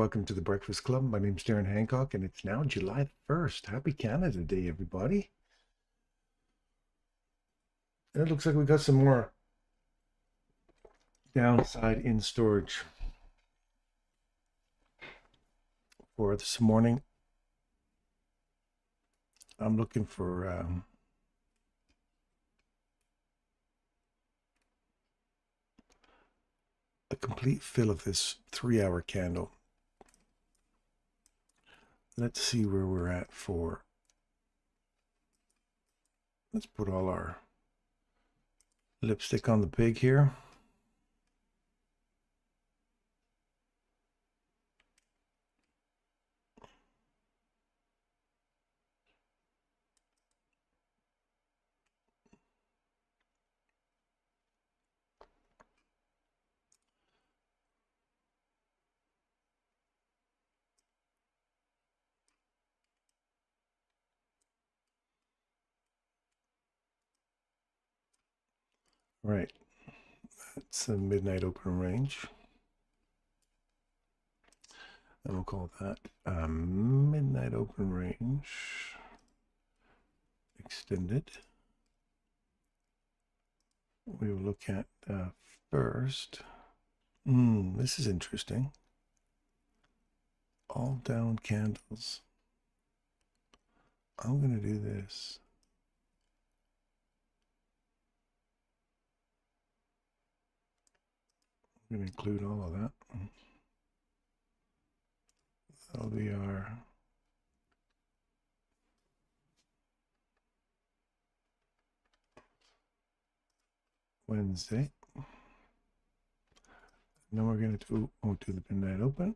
welcome to the Breakfast Club. My name's Darren Hancock, and it's now July 1st. Happy Canada Day, everybody. And it looks like we got some more downside in storage for this morning. I'm looking for a complete fill of this 3-hour candle. Let's see where we're at for. Let's put all our lipstick on the pig here. Right, that's the midnight open range. And we'll call that midnight open range extended. We will look at first. This is interesting. All down candles. I'm going to do this. I'm going to include all of that. That'll be our Wednesday. Then we're going to do the midnight open.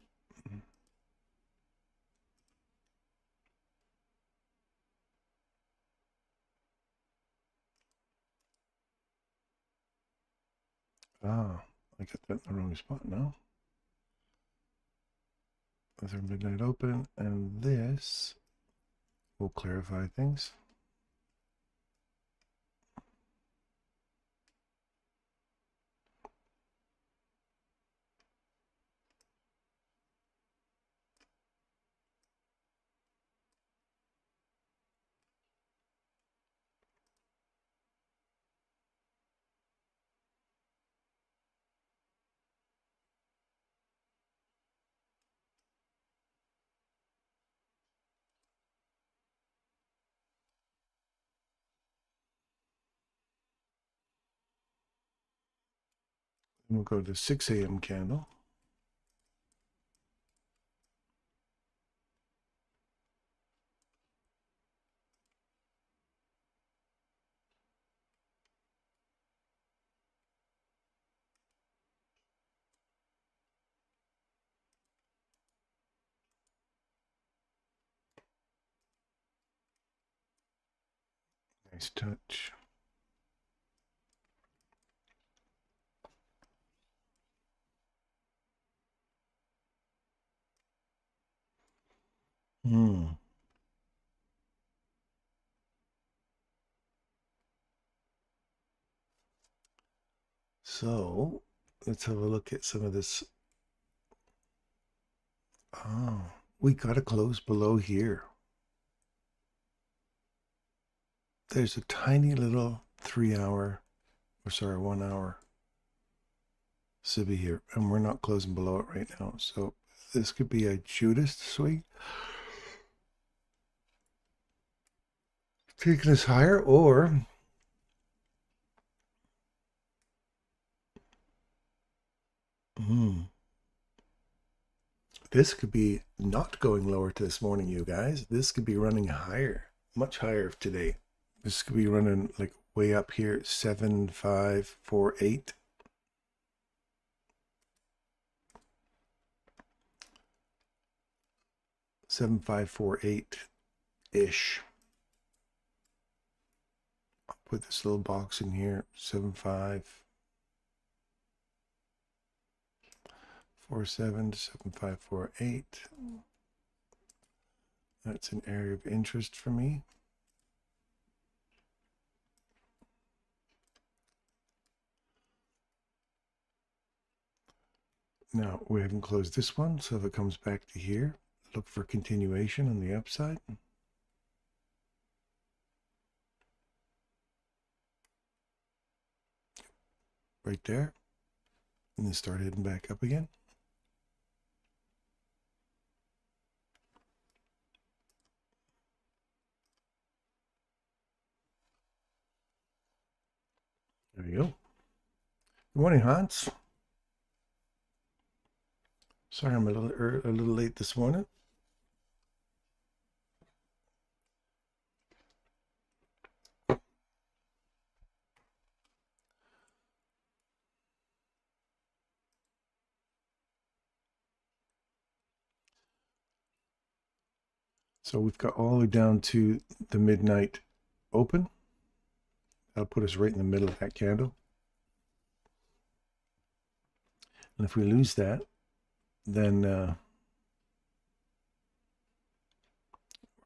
I got that in the wrong spot now. That's our midnight open, and this will clarify things. And we'll go to 6 a.m. candle. Nice touch. So let's have a look at some of this. We got to close below here. There's a tiny little 1 hour SIBI here, and we're not closing below it right now. So this could be a Judas swing, taking us higher, or this could be not going lower to this morning, you guys. This could be running higher, much higher today. This could be running like way up here, 7548. $7548-ish. I'll put this little box in here, 7547 to 7548. That's an area of interest for me. Now we haven't closed this one, so if it comes back to here, look for continuation on the upside. Right there. And then start heading back up again. There you go. Good morning, Hans. Sorry I'm a little late this morning. So we've got all the way down to the midnight open. That'll put us right in the middle of that candle. And if we lose that, then we're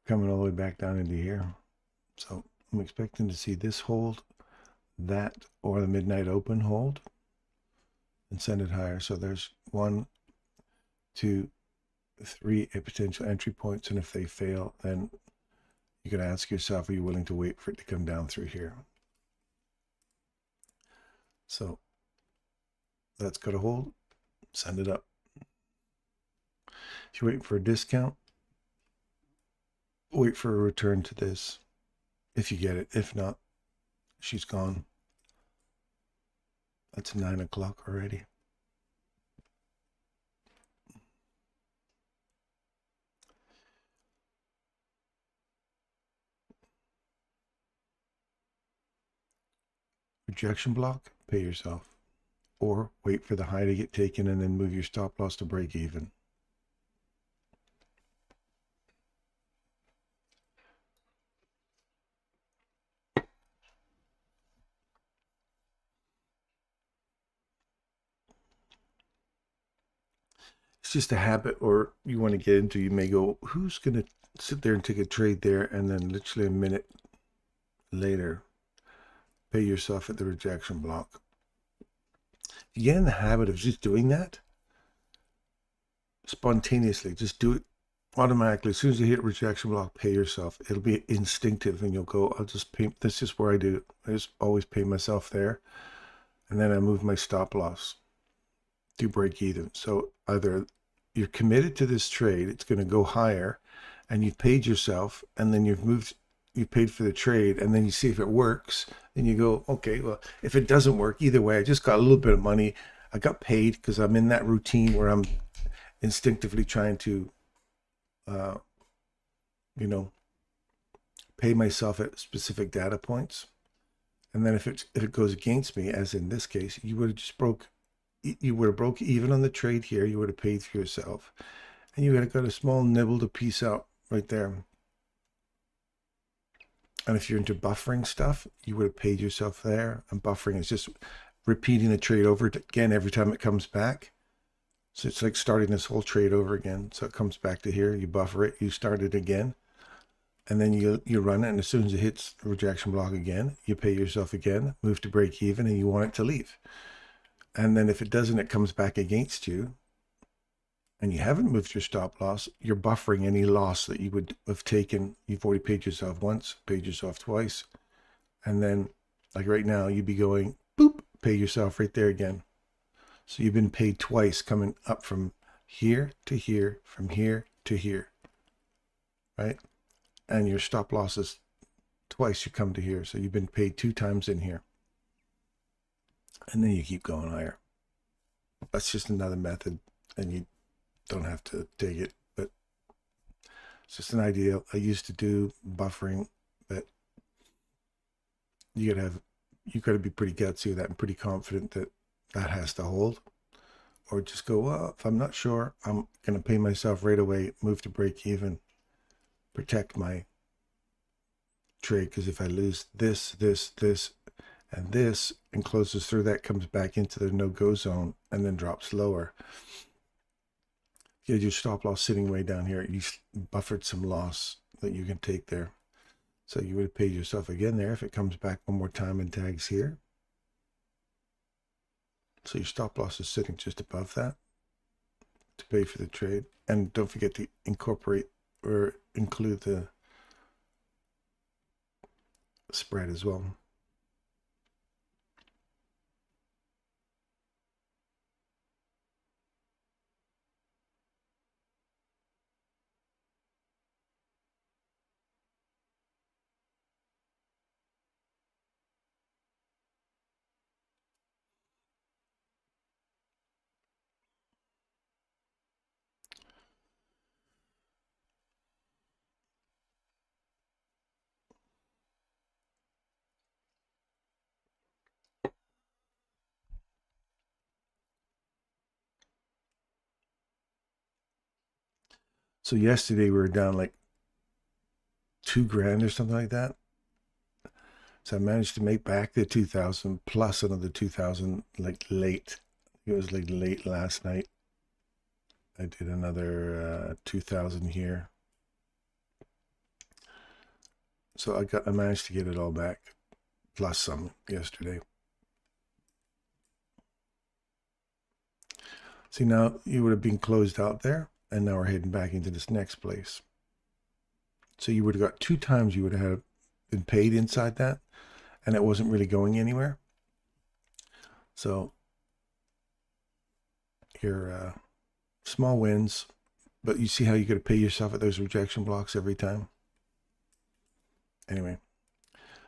coming all the way back down into here. So I'm expecting to see this hold, that, or the midnight open hold, and send it higher. So there's 1, 2, 3 potential entry points, and if they fail, then you can ask yourself, are you willing to wait for it to come down through here? So that's got a hold, send it up. If you're waiting for a discount, wait for a return to this if you get it. If not, she's gone. That's 9 o'clock already. Rejection block, pay yourself. Or wait for the high to get taken and then move your stop loss to break even. It's just a habit, or you want to get into. You may go, who's going to sit there and take a trade there, and then literally a minute later pay yourself at the rejection block. You get in the habit of just doing that spontaneously. Just do it automatically. As soon as you hit rejection block, pay yourself. It'll be instinctive, and you'll go, I'll just pay. This is where I do. I just always pay myself there, and then I move my stop loss to break even. So either you're committed to this trade, it's going to go higher, and you've paid yourself, and then you paid for the trade, and then you see if it works, and you go, okay, well, if it doesn't work, either way, I just got a little bit of money. I got paid because I'm in that routine where I'm instinctively trying to, pay myself at specific data points. And then if it goes against me, as in this case, you would have just broke even on the trade here. You would have paid for yourself, and you would have got a small nibble to piece out right there. And if you're into buffering stuff, you would have paid yourself there. And buffering is just repeating the trade over again every time it comes back. So it's like starting this whole trade over again. So it comes back to here, you buffer it, you start it again, and then you run it. And as soon as it hits the rejection block again, you pay yourself again, move to break even, and you want it to leave. And then if it doesn't, it comes back against you, and you haven't moved your stop loss, you're buffering any loss that you would have taken. You've already paid yourself once, paid yourself twice. And then, like right now, you'd be going, boop, pay yourself right there again. So you've been paid twice, coming up from here to here, from here to here, right? And your stop loss is twice you come to here. So you've been paid 2 times in here. And then you keep going higher. That's just another method, and you don't have to take it, but it's just an idea. I used to do buffering, but you got to be pretty gutsy with that and pretty confident that that has to hold. Or just go, well, if I'm not sure, I'm going to pay myself right away, move to break even, protect my trade, because if I lose this, and this, and closes through that, comes back into the no-go zone and then drops lower. You had your stop loss sitting way down here. You buffered some loss that you can take there. So you would have paid yourself again there if it comes back one more time and tags here. So your stop loss is sitting just above that. to pay for the trade. And don't forget to incorporate or include the spread as well. So yesterday we were down like $2,000 or something like that. So I managed to make back the 2,000 plus another 2,000 like late. It was like late last night. I did another 2,000 here. So I managed to get it all back, plus some yesterday. See, now you would have been closed out there, and now we're heading back into this next place. So you would have got 2 times you would have been paid inside that, and it wasn't really going anywhere. So your small wins, but you see how you got to pay yourself at those rejection blocks every time. Anyway,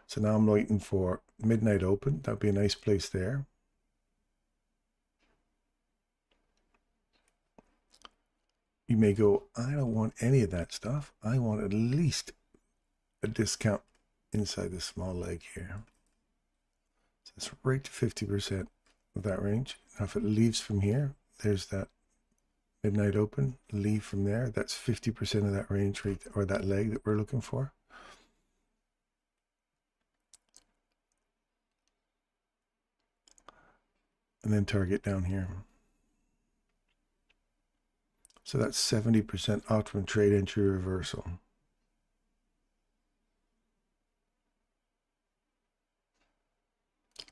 so now I'm waiting for midnight open. That'd be a nice place there. You may go, I don't want any of that stuff. I want at least a discount inside this small leg here. So it's right to 50% of that range. Now if it leaves from here, there's that midnight open, leave from there. That's 50% of that range right, or that leg that we're looking for. And then target down here. So that's 70% optimum trade entry reversal.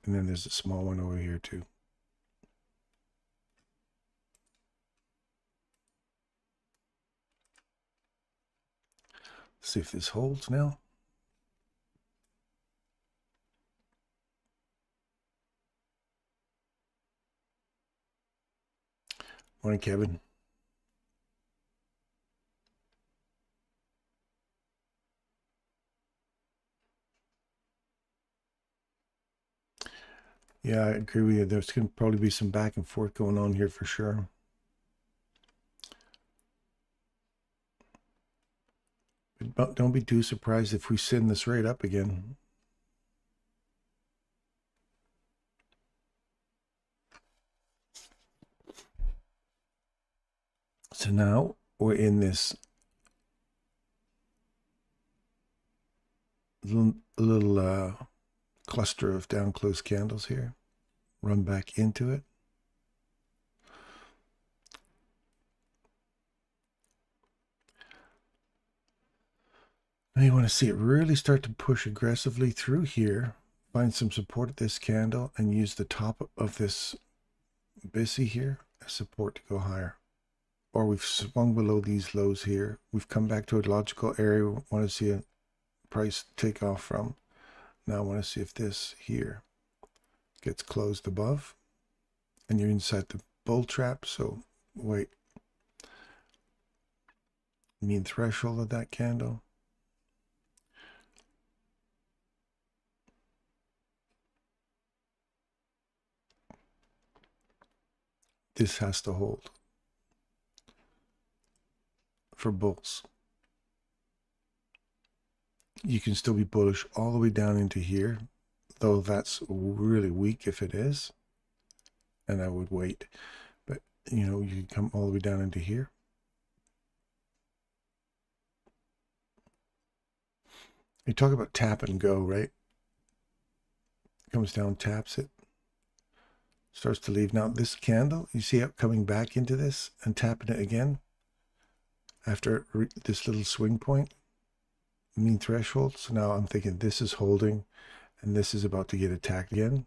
And then there's a small one over here too. See if this holds now. Morning, Kevin. Yeah, I agree with you. There's going to probably be some back and forth going on here for sure. But don't be too surprised if we send this right up again. So now we're in this little cluster of down close candles here. Run back into it. Now you want to see it really start to push aggressively through here. Find some support at this candle and use the top of this BISI here as support to go higher. Or we've swung below these lows here. We've come back to a logical area we want to see a price take off from. Now I want to see if this here gets closed above. And you're inside the bull trap, so wait. Mean threshold of that candle. This has to hold for bulls. You can still be bullish all the way down into here, though that's really weak if it is. And I would wait. But, you know, you can come all the way down into here. You talk about tap and go, right? Comes down, taps it. Starts to leave. Now this candle, you see it coming back into this and tapping it again after this little swing point, mean threshold. So now I'm thinking this is holding and this is about to get attacked again.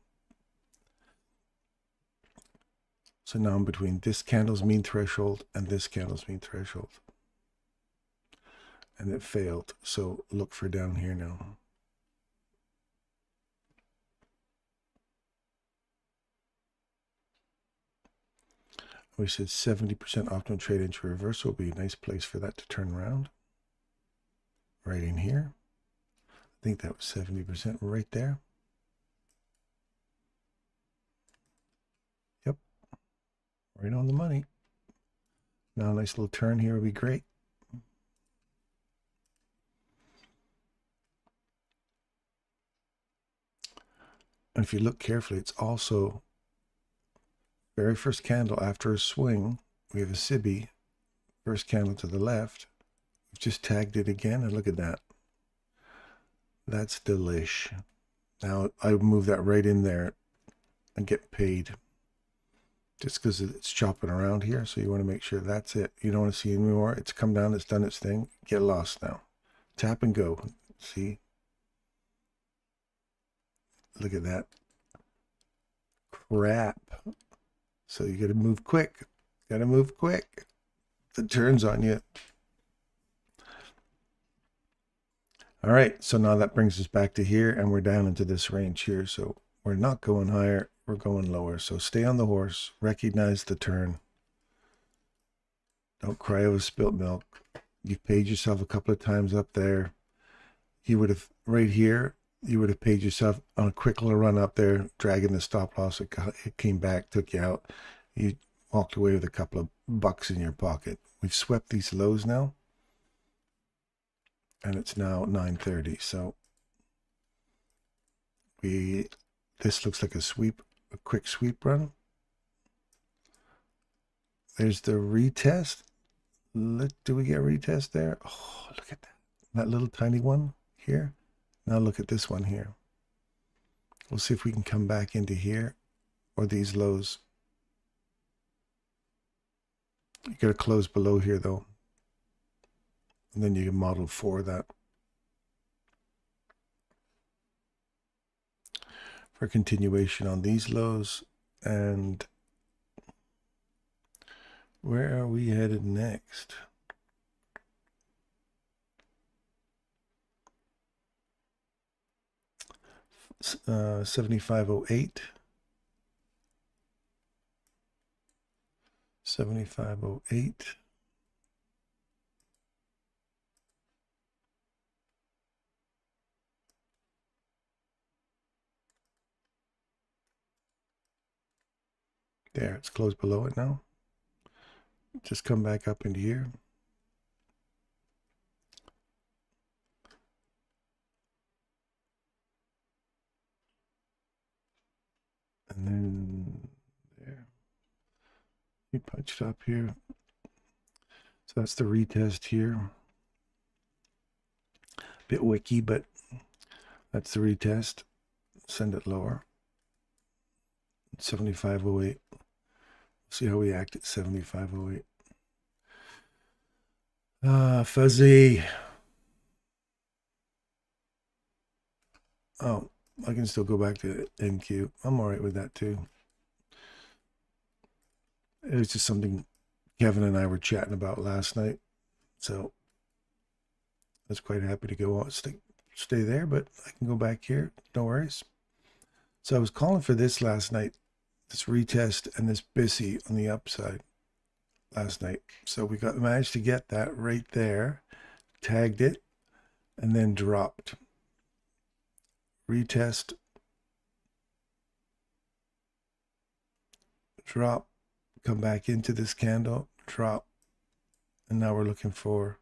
So now I'm between this candle's mean threshold and this candle's mean threshold. And it failed. So look for down here now. We said 70% optimal trade into reversal will be a nice place for that to turn around. Right in here. I think that was 70% right there. Yep. Right on the money. Now a nice little turn here would be great. And if you look carefully, it's also very first candle after a swing. We have a SIBI, first candle to the left. We've just tagged it again, and look at that. That's delish. Now I move that right in there and get paid. Just because it's chopping around here, so you want to make sure that's it. You don't want to see any more. It's come down, it's done its thing. Get lost now. Tap and go. See? Look at that. Crap. So you got to move quick. Got to move quick. The turn's on you. All right, so now that brings us back to here, and we're down into this range here. So we're not going higher, we're going lower. So stay on the horse, recognize the turn. Don't cry over spilt milk. You've paid yourself a couple of times up there. You would have, right here, you would have paid yourself on a quick little run up there, dragging the stop loss. It came back, took you out. You walked away with a couple of bucks in your pocket. We've swept these lows now. And it's now 9:30. So this looks like a sweep, a quick sweep run. There's the retest. Do we get retest there? Oh, look at that. That little tiny one here. Now look at this one here. We'll see if we can come back into here or these lows. You got to close below here though. And then you can model for that. For continuation on these lows. And where are we headed next? Uh, 7508. 7508. There, it's closed below it now. Just come back up into here. And then there. You punched up here. So that's the retest here. Bit wicky, but that's the retest. Send it lower. 7508. See how we act at 7508. Fuzzy. Oh, I can still go back to NQ. I'm all right with that too. It was just something Kevin and I were chatting about last night. So I was quite happy to go on, stay there, but I can go back here. No worries. So I was calling for this last night, this retest and this BISI on the upside last night. So we managed to get that right there, tagged it, and then dropped. Retest, drop, come back into this candle, drop, and now we're looking for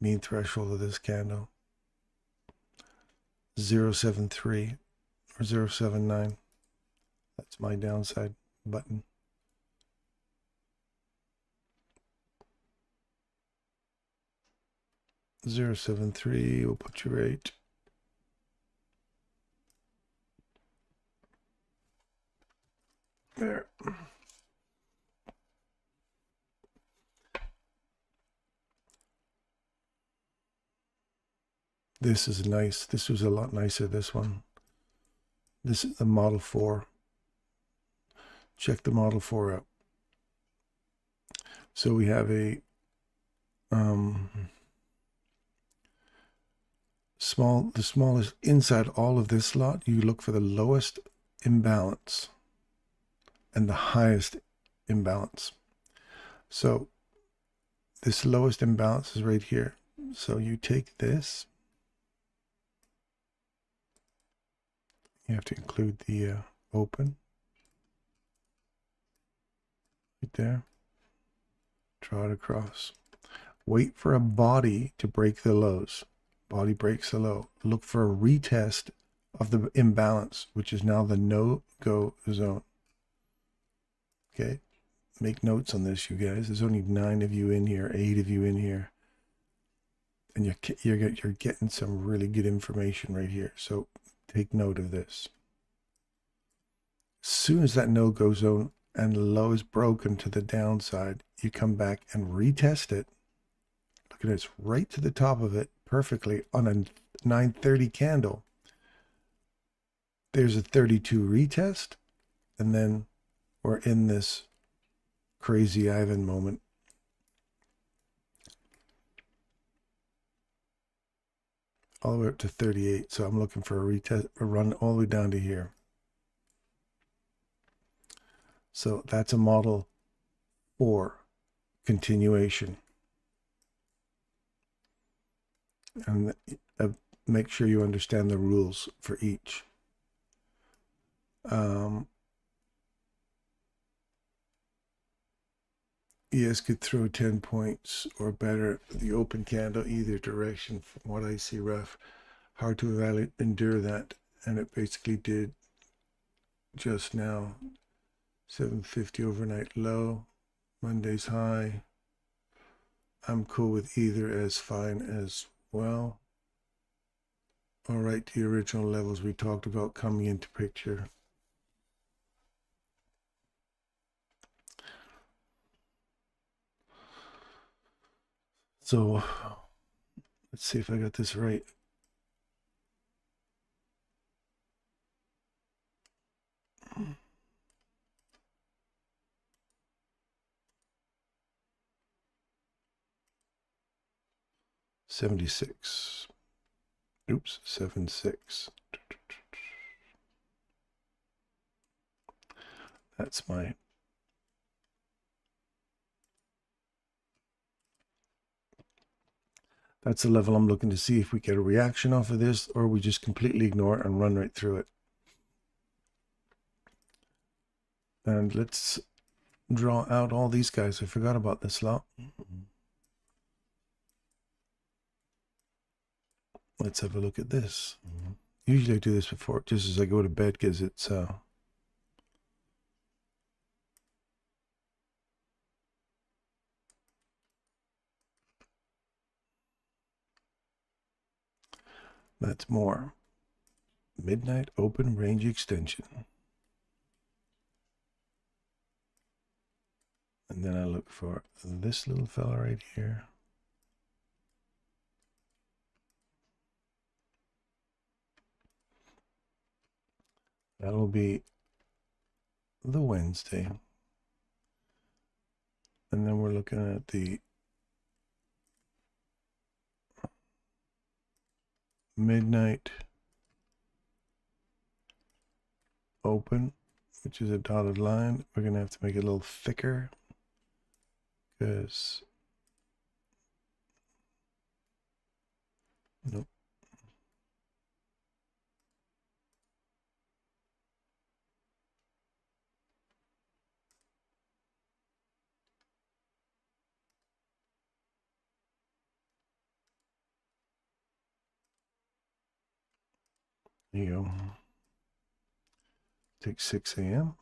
mean threshold of this candle. 073 or 079. That's my downside button. .073, we'll put you right. There. This is nice. This was a lot nicer, this one. This is the Model 4. Check the Model 4 out. So we have a the smallest inside all of this lot. You look for the lowest imbalance and the highest imbalance. So this lowest imbalance is right here. So you take this. You have to include the open right there. Draw it across. Wait for a body to break the lows. Body breaks the low. Look for a retest of the imbalance, which is now the no-go zone. Okay, make notes on this, you guys. There's only 9 of you in here, 8 of you in here, and you're getting some really good information right here. So take note of this. As soon as that no-go zone and the low is broken to the downside, you come back and retest it. Look at it, it's right to the top of it perfectly on a 930 candle. There's a 32 retest, and then we're in this crazy Ivan moment. All the way up to 38. So I'm looking for a retest, a run all the way down to here. So that's a model for continuation. And make sure you understand the rules for each. ES could throw 10 points or better. The open candle either direction from what I see rough. Hard to endure that. And it basically did just now. 750 overnight low. Monday's high. I'm cool with either as fine as well. All right, the original levels we talked about coming into picture. So let's see if I got this right. $76. Oops, 76. That's my that's the level I'm looking to see if we get a reaction off of this, or we just completely ignore it and run right through it. And let's draw out all these guys. I forgot about this lot. Let's have a look at this. Usually I do this before, just as I go to bed, because it's that's more. Midnight open range extension. And then I look for this little fella right here. That'll be the Wednesday. And then we're looking at the midnight open, which is a dotted line. We're going to have to make it a little thicker because nope. There you go. Take 6 a.m.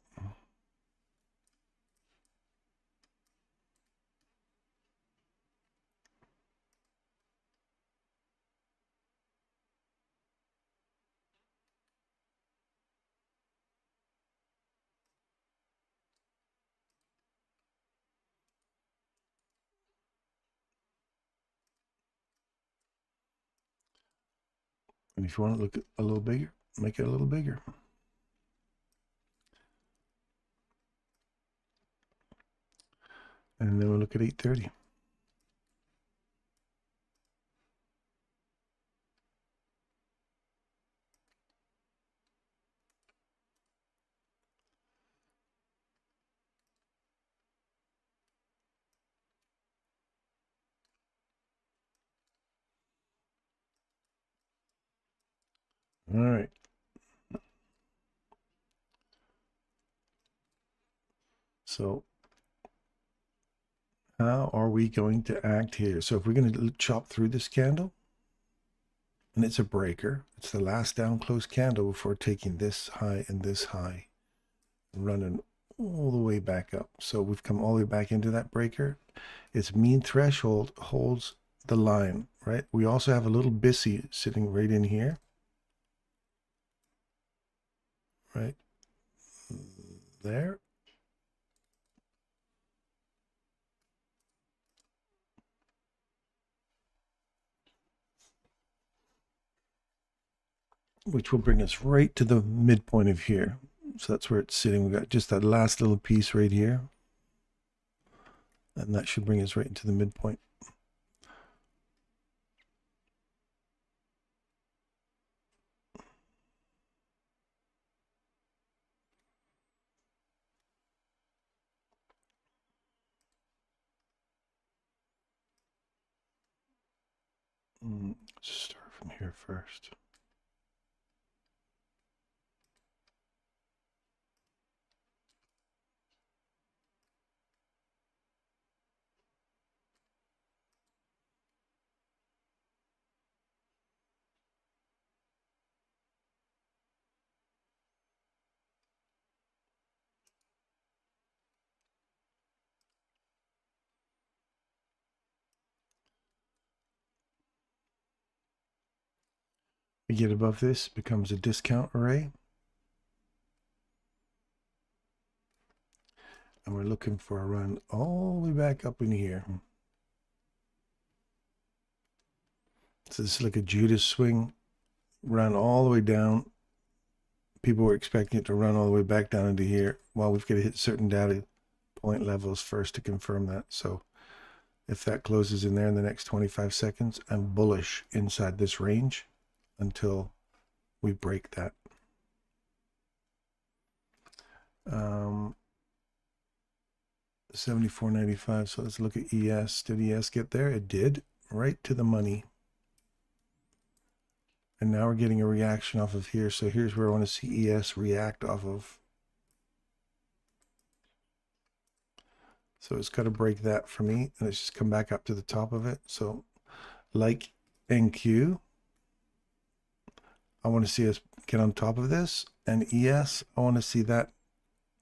And if you want to look a little bigger, make it a little bigger. And then we'll look at 8:30. All right. So how are we going to act here? So if we're going to chop through this candle, and it's a breaker, it's the last down close candle before taking this high and this high, running all the way back up. So we've come all the way back into that breaker. Its mean threshold holds the line, right? We also have a little BISI sitting right in here, right there. Which will bring us right to the midpoint of here. So that's where it's sitting. We've got just that last little piece right here. And that should bring us right into the midpoint. Let's start from here first. We get above this, becomes a discount array. And we're looking for a run all the way back up in here. So this is like a Judas swing, run all the way down. People were expecting it to run all the way back down into here. Well, we've got to hit certain data point levels first to confirm that. So if that closes in there in the next 25 seconds, I'm bullish inside this range until we break that. 74.95. So let's look at ES. Did ES get there? It did, right to the money. And now we're getting a reaction off of here. So here's where I want to see ES react off of. So it's got to break that for me. And it's just come back up to the top of it. So like NQ, I want to see us get on top of this. And ES, I want to see that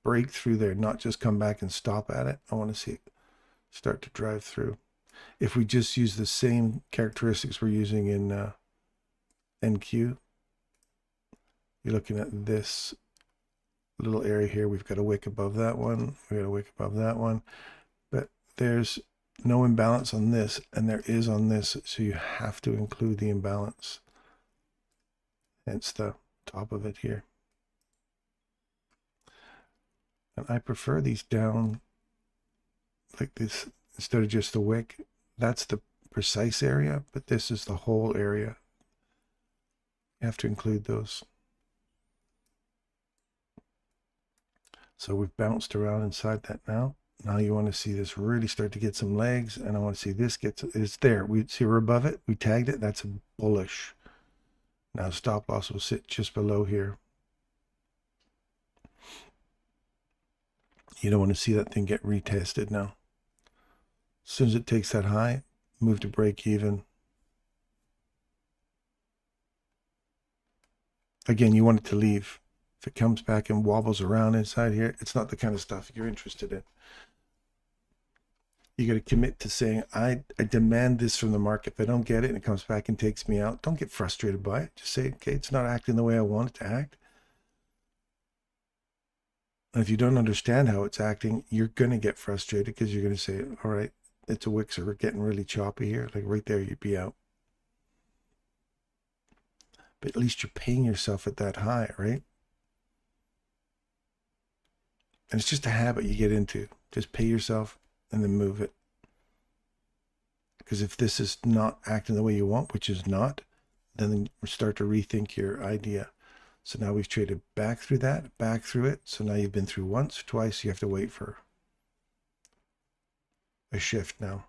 break through there, not just come back and stop at it. I want to see it start to drive through. If we just use the same characteristics we're using in NQ, you're looking at this little area here. We've got a wick above that one. We've got a wick above that one. But there's no imbalance on this, and there is on this. So you have to include the imbalance. Hence the top of it here. And I prefer these down like this instead of just the wick. That's the precise area, but this is the whole area. You have to include those. So we've bounced around inside that now. Now you want to see this really start to get some legs, and I want to see this it's there. We see we're above it. We tagged it. That's a bullish. Now stop loss will sit just below here. You don't want to see that thing get retested now. As soon as it takes that high, move to break even. Again, you want it to leave. If it comes back and wobbles around inside here, it's not the kind of stuff you're interested in. You got to commit to saying, I demand this from the market. If I don't get it and it comes back and takes me out, don't get frustrated by it. Just say, okay, it's not acting the way I want it to act. And if you don't understand how it's acting, you're going to get frustrated because you're going to say, all right, it's a wick, so we're getting really choppy here. Like right there, you'd be out. But at least you're paying yourself at that high, right? And it's just a habit you get into. Just pay yourself and then move it. Because if this is not acting the way you want, which is not, then start to rethink your idea. So now we've traded back through that, back through it. So now you've been through once, twice. You have to wait for a shift now.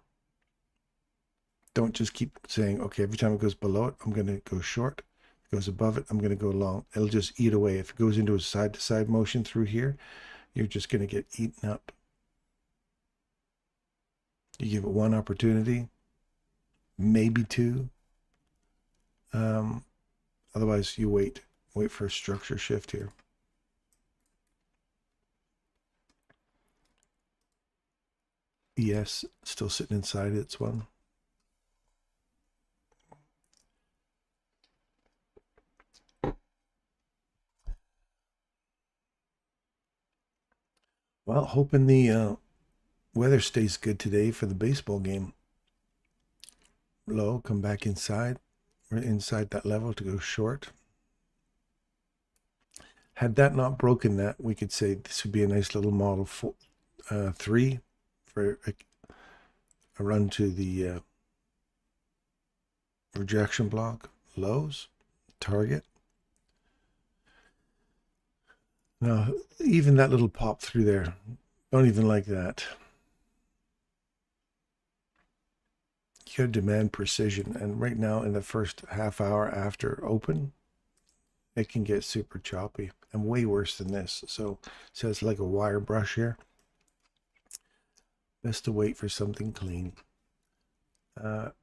Don't just keep saying, okay, every time it goes below it, I'm going to go short. If it goes above it, I'm going to go long. It'll just eat away. If it goes into a side-to-side motion through here, you're just going to get eaten up. You give it one opportunity, maybe two. Otherwise, you wait for a structure shift here. ES still sitting inside its one. Well, hoping the weather stays good today for the baseball game. Low, come back inside. We're inside that level to go short. Had that not broken that, we could say this would be a nice little model 3 for a run to the rejection block, lows, target. Now, even that little pop through there, don't even like that. You gotta demand precision, and right now in the first half hour after open, it can get super choppy and way worse than this. So it's like a wire brush here. Best to wait for something clean. You're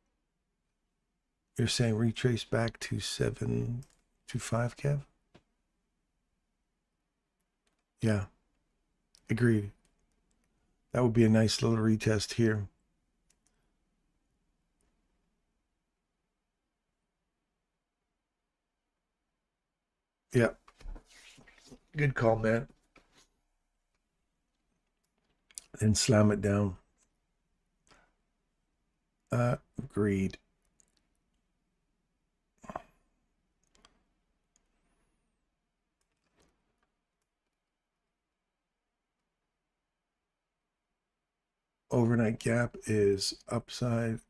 saying retrace back to 725, Kev? Yeah, agreed. That would be a nice little retest here. Yeah. Good call, man. And slam it down. Agreed. Overnight gap is upside,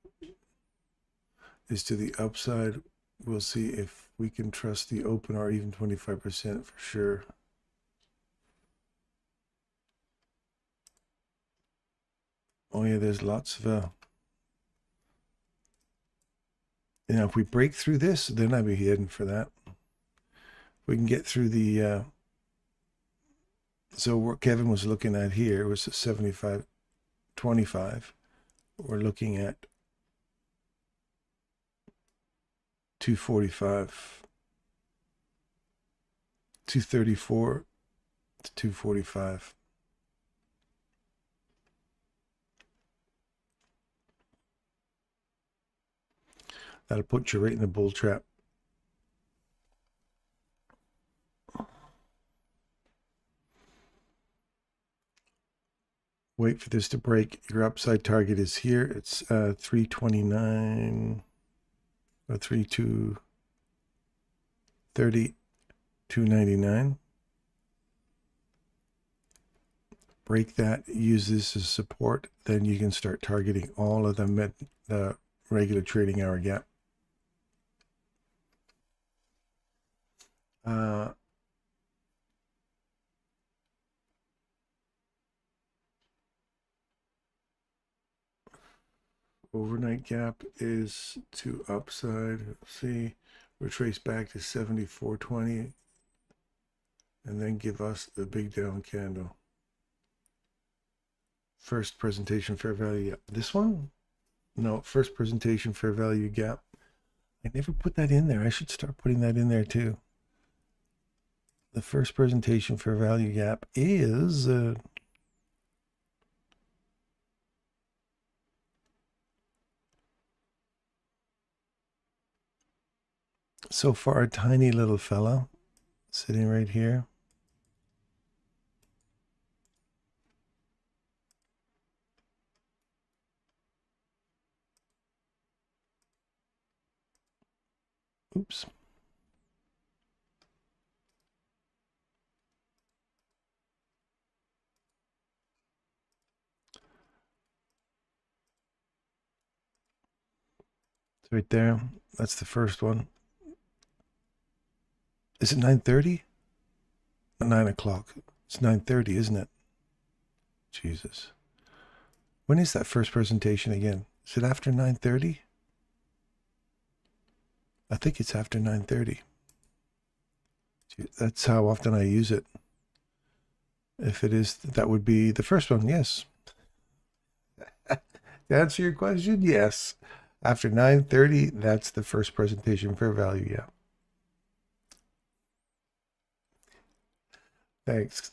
is to the upside. We'll see if we can trust the open or even 25% for sure. Oh yeah, there's lots of if we break through this, then I'd be heading for that. If we can get through the so what Kevin was looking at here was a 75.25. We're looking at 245, 234 to 245. That'll put you right in the bull trap. Wait for this to break. Your upside target is here. It's 329 or 3230, 299. Break that, use this as support, then you can start targeting all of them at the regular trading hour gap. Overnight gap is to upside. Let's see, retrace back to 74.20 and then give us the big down candle. First presentation fair value gap. This one? No, first presentation fair value gap. I never put that in there. I should start putting that in there too. The first presentation fair value gap is so far a tiny little fella sitting right here. Oops. Right there. That's the first one. Is it 9:30? 9 o'clock. It's 9:30, isn't it? Jesus. When is that first presentation again? Is it after 9:30? I think it's after 9:30. That's how often I use it. If it is, that would be the first one, yes. To answer your question, yes. After 9:30, that's the first presentation fair value, yeah. Thanks.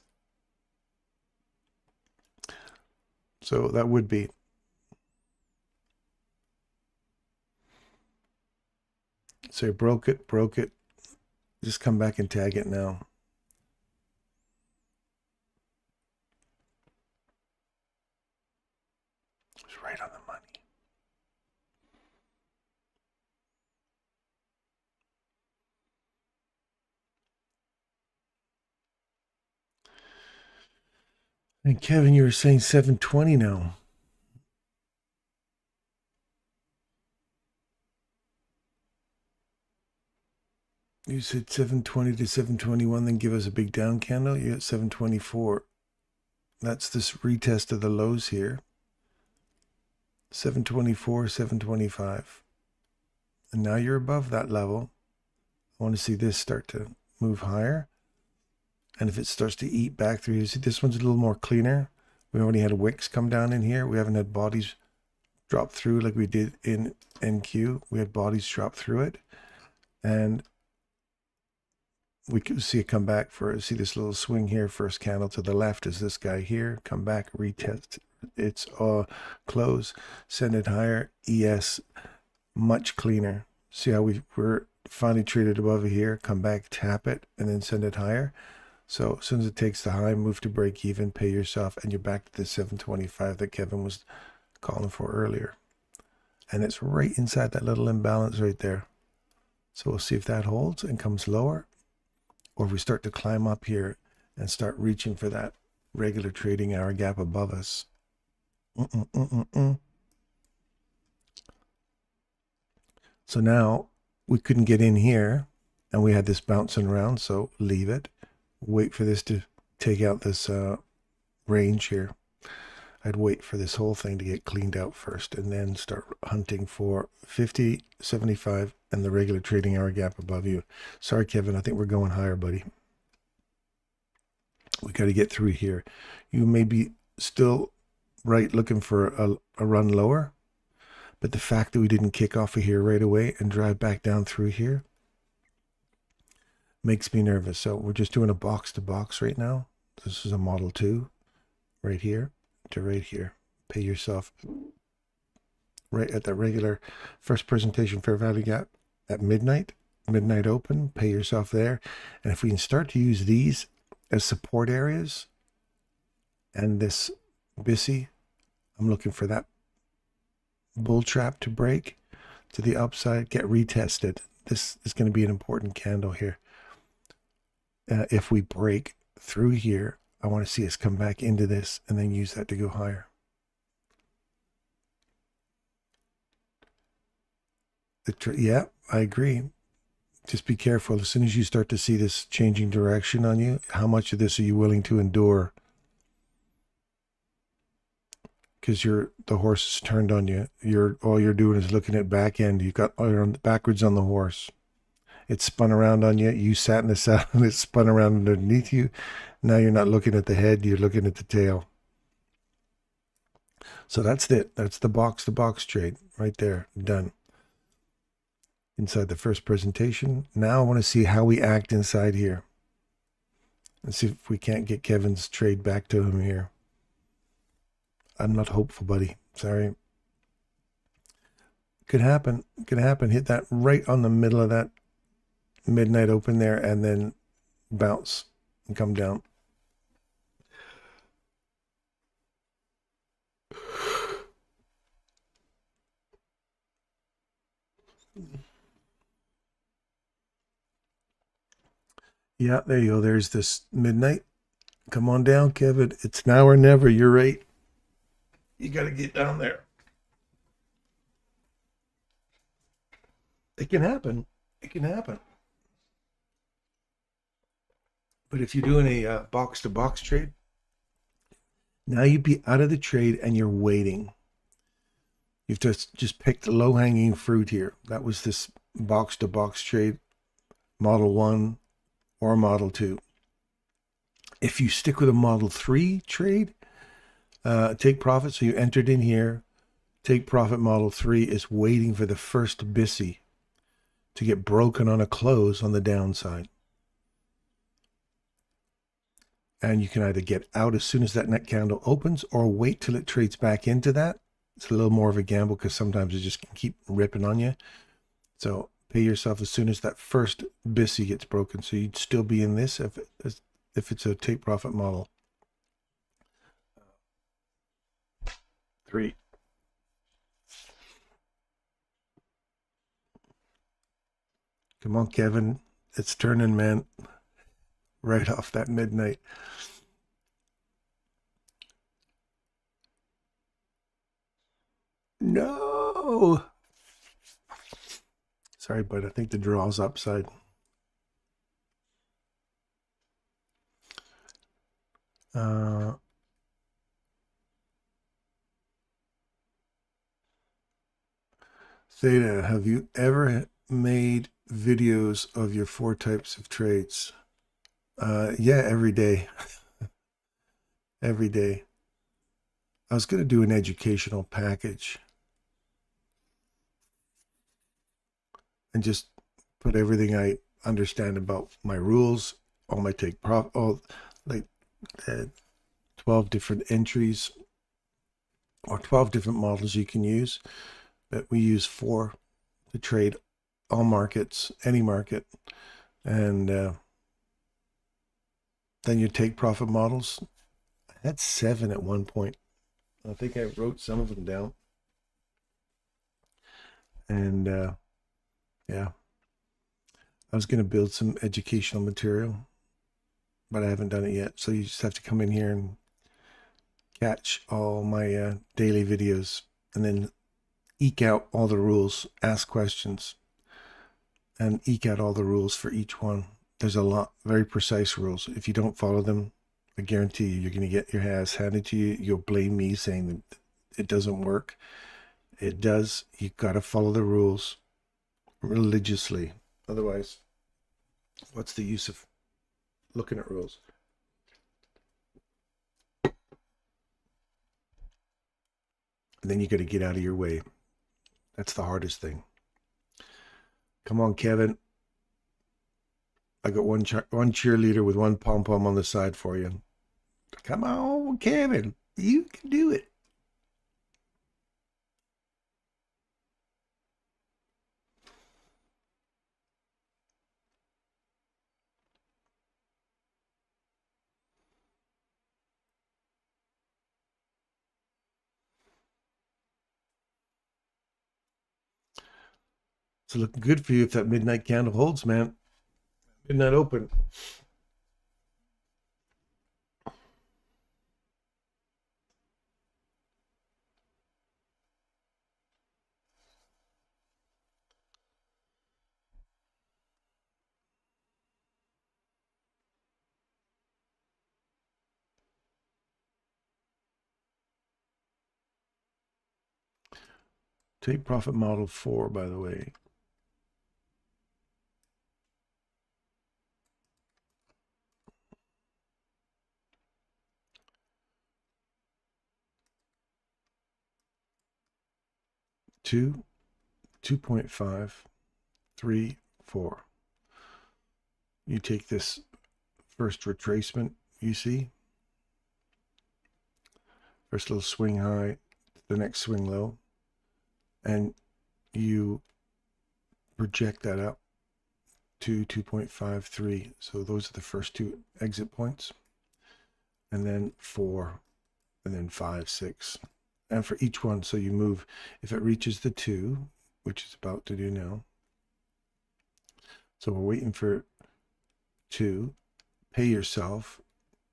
So that would be. So you broke it. Just come back and tag it now. It's right on the money. And Kevin, you were saying 720 now. You said 720 to 721, then give us a big down candle. You got 724. That's this retest of the lows here. 724, 725. And now you're above that level. I want to see this start to move higher. And if it starts to eat back through here, see this one's a little more cleaner. We already had wicks come down in here. We haven't had bodies drop through like we did in NQ. We had bodies drop through it. And we can see it come back see this little swing here. First candle to the left is this guy here. Come back, retest. It's close. Send it higher. ES, much cleaner. See how we're finally traded above here. Come back, tap it, and then send it higher. So as soon as it takes the high, move to break even, pay yourself, and you're back to the 725 that Kevin was calling for earlier. And it's right inside that little imbalance right there. So we'll see if that holds and comes lower, or if we start to climb up here and start reaching for that regular trading hour gap above us. So now we couldn't get in here, and we had this bouncing around, so leave it. Wait for this to take out this range here. I'd wait for this whole thing to get cleaned out first, and then start hunting for 50, 75, and the regular trading hour gap above you. Sorry, Kevin, I think we're going higher, buddy. We got to get through here. You may be still right looking for a run lower, but the fact that we didn't kick off of here right away and drive back down through here makes me nervous. So we're just doing a box to box right now. This is a model 2 right here to right here. Pay yourself right at the regular first presentation fair value gap at midnight open. Pay yourself there. And if we can start to use these as support areas and this BISI, I'm looking for that bull trap to break to the upside, get retested. This is going to be an important candle here. If we break through here, I want to see us come back into this and then use that to go higher. Yeah, I agree. Just be careful. As soon as you start to see this changing direction on you, how much of this are you willing to endure? Because the horse is turned on you. All you're doing is looking at back end. You've got you're backwards on the horse. It spun around on you. You sat in the saddle and it spun around underneath you. Now you're not looking at the head, you're looking at the tail. So that's it. That's the box to box trade right there. Done. Inside the first presentation. Now I want to see how we act inside here. Let's see if we can't get Kevin's trade back to him here. I'm not hopeful, buddy. Sorry. Could happen. Could happen. Hit that right on the middle of that midnight open there and then bounce and come down. Yeah, there you go. There's this midnight. Come on down, Kevin. It's now or never. You're right. You got to get down there. It can happen. It can happen. But if you're doing a box to box trade, now you'd be out of the trade and you're waiting. You've just picked low hanging fruit here. That was this box to box trade, Model 1 or Model 2. If you stick with a Model 3 trade, take profit. So you entered in here, take profit. Model 3 is waiting for the first BISI to get broken on a close on the downside. And you can either get out as soon as that net candle opens or wait till it trades back into that. It's a little more of a gamble because sometimes it just can keep ripping on you. So pay yourself as soon as that first BISI gets broken. So you'd still be in this if it's a take profit model 3. Come on, Kevin. It's turning, man. Right off that midnight. No. Sorry, but I think the draw's upside. Theta, have you ever made videos of your 4 types of trades? Yeah, every day. Every day. I was going to do an educational package and just put everything I understand about my rules, all my take profit, all like 12 different entries or 12 different models you can use. That we use 4 to trade all markets, any market, and then you take profit models. I had 7 at one point. I think I wrote some of them down. And yeah, I was going to build some educational material, but I haven't done it yet. So you just have to come in here and catch all my daily videos and then eke out all the rules, ask questions, and eke out all the rules for each one. There's a lot, very precise rules. If you don't follow them, I guarantee you're going to get your ass handed to you. You'll blame me saying that it doesn't work. It does. You've got to follow the rules religiously. Otherwise, what's the use of looking at rules? And then you got to get out of your way. That's the hardest thing. Come on, Kevin. I got one cheerleader with one pom-pom on the side for you. Come on, Kevin. You can do it. It's looking good for you if that midnight candle holds, man. Midnight open. Take profit model 4, by the way. Two, 2.5, 3, 4. You take this first retracement you see, first little swing high, the next swing low, and you project that up to 2.53. So those are the first 2 exit points, and then 4, and then 5, 6. And for each one, so you move, if it reaches the 2, which is about to do now. So we're waiting for 2, pay yourself,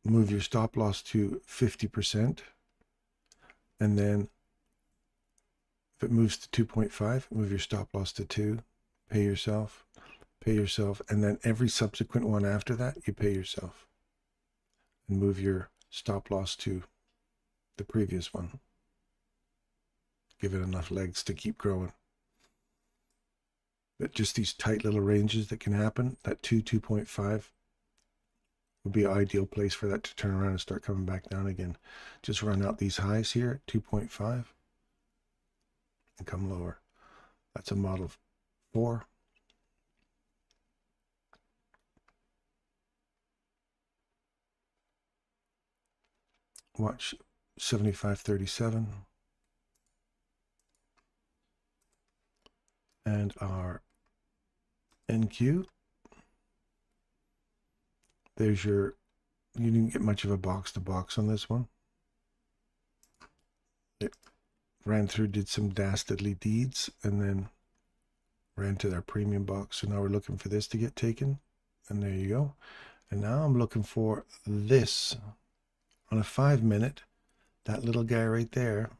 move your stop loss to 50%, and then if it moves to 2.5, move your stop loss to 2, pay yourself, and then every subsequent one after that, you pay yourself. And move your stop loss to the previous one. Give it enough legs to keep growing. But just these tight little ranges that can happen, that 2.5 would be an ideal place for that to turn around and start coming back down again. Just run out these highs here at 2.5 and come lower. That's a model 4. Watch 75.37 and our NQ. There's your, you didn't get much of a box to box on this one. It ran through, did some dastardly deeds, and then ran to their premium box. So now we're looking for this to get taken. And there you go. And now I'm looking for this on a 5-minute, that little guy right there.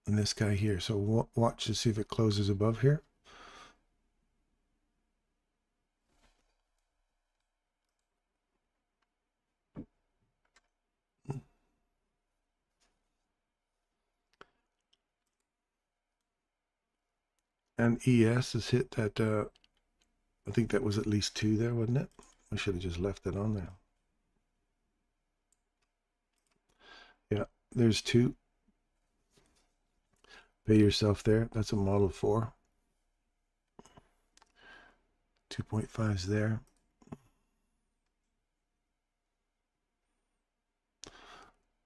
And this guy here. So watch to see if it closes above here. And ES has hit that, I think that was at least 2 there, wasn't it? I should have just left it on there. Yeah, there's 2. Pay yourself there. That's a model 4. 2.5's there.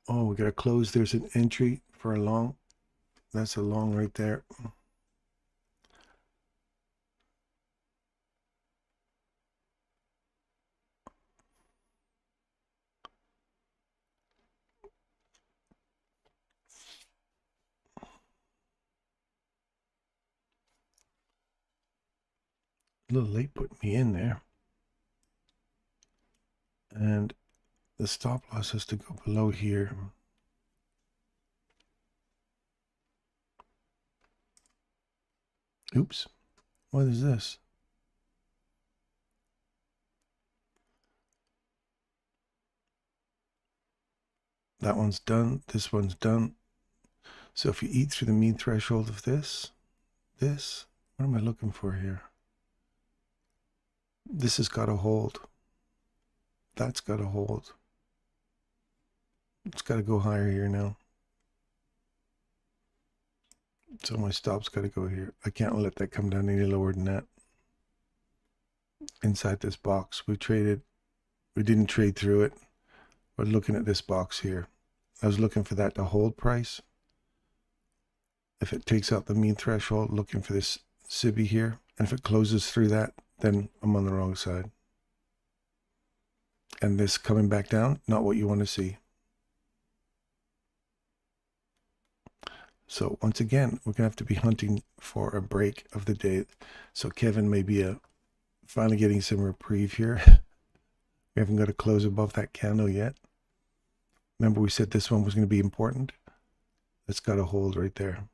Oh, we got to close. There's an entry for a long. That's a long right there. A little late putting me in there. And the stop loss has to go below here. Oops. What is this? That one's done. This one's done. So if you eat through the mean threshold of this, what am I looking for here? This has got to hold. That's got to hold. It's got to go higher here now. So my stop's got to go here. I can't let that come down any lower than that. Inside this box, we didn't trade through it. We're looking at this box here. I was looking for that to hold price. If it takes out the mean threshold, looking for this SIBI here. And if it closes through that, then I'm on the wrong side. And this coming back down, not what you want to see. So once again, we're going to have to be hunting for a break of the day. So Kevin may be finally getting some reprieve here. We haven't got to close above that candle yet. Remember we said this one was going to be important? It's got to hold right there.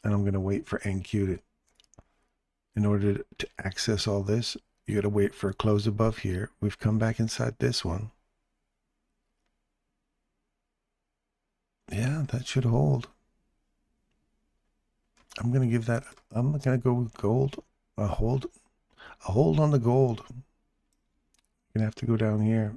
And I'm going to wait for NQ to, in order to access all this, you got to wait for a close above here. We've come back inside this one. Yeah, that should hold. I'm going to give that, I'm going to go with gold, a hold on the gold. You're going to have to go down here.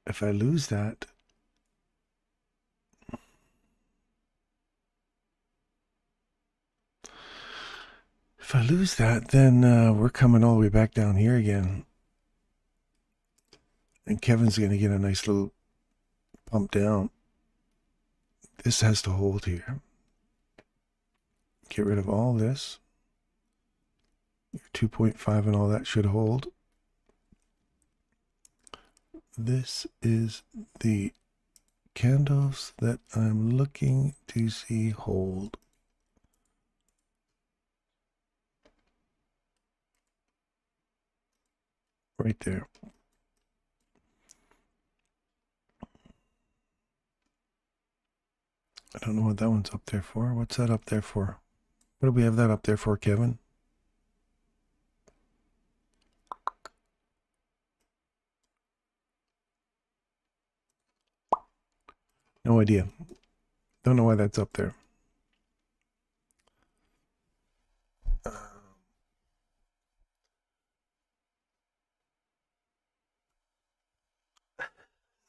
If I lose that, then we're coming all the way back down here again. And Kevin's going to get a nice little pump down. This has to hold here. Get rid of all this. Your 2.5 and all that should hold. This is the candles that I'm looking to see hold. right there. I don't know what that one's up there for. What's that up there for? What do we have that up there for, Kevin? No idea. Don't know why that's up there.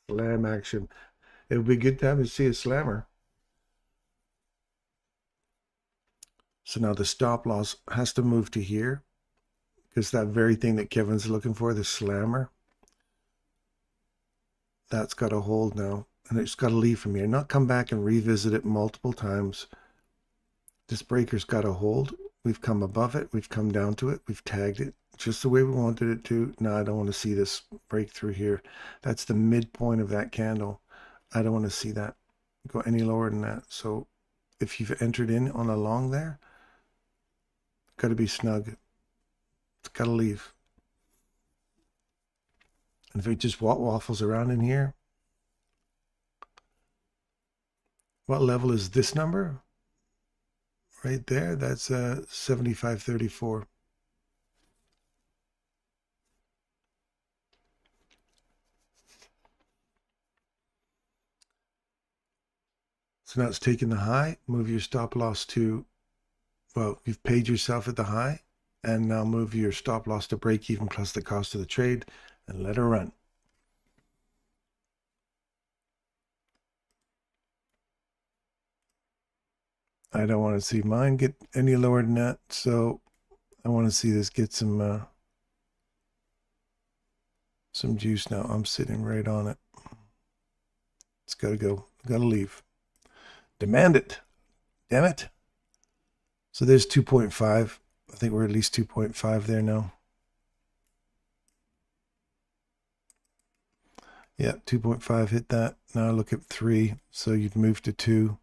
Slam action. It would be a good time to see a slammer. So now the stop loss has to move to here because that very thing that Kevin's looking for, the slammer, that's got to hold now. And it's got to leave from here, not come back and revisit it multiple times. This breaker's got to hold. We've come above it. We've come down to it. We've tagged it just the way we wanted it to. No, I don't want to see this breakthrough here. That's the midpoint of that candle. I don't want to see that go any lower than that. So if you've entered in on a long there, got to be snug. It's got to leave. And if it just waffles around in here, what level is this number? Right there, that's 75.34. So now it's taking the high, move your stop loss to, well, you've paid yourself at the high, and now move your stop loss to break even plus the cost of the trade and let her run. I don't want to see mine get any lower than that, so I want to see this get some juice now. I'm sitting right on it. It's got to go. Got to leave. Demand it. Damn it. So there's 2.5. I think we're at least 2.5 there now. Yeah, 2.5 hit that. Now look at 3. So you'd move to 2.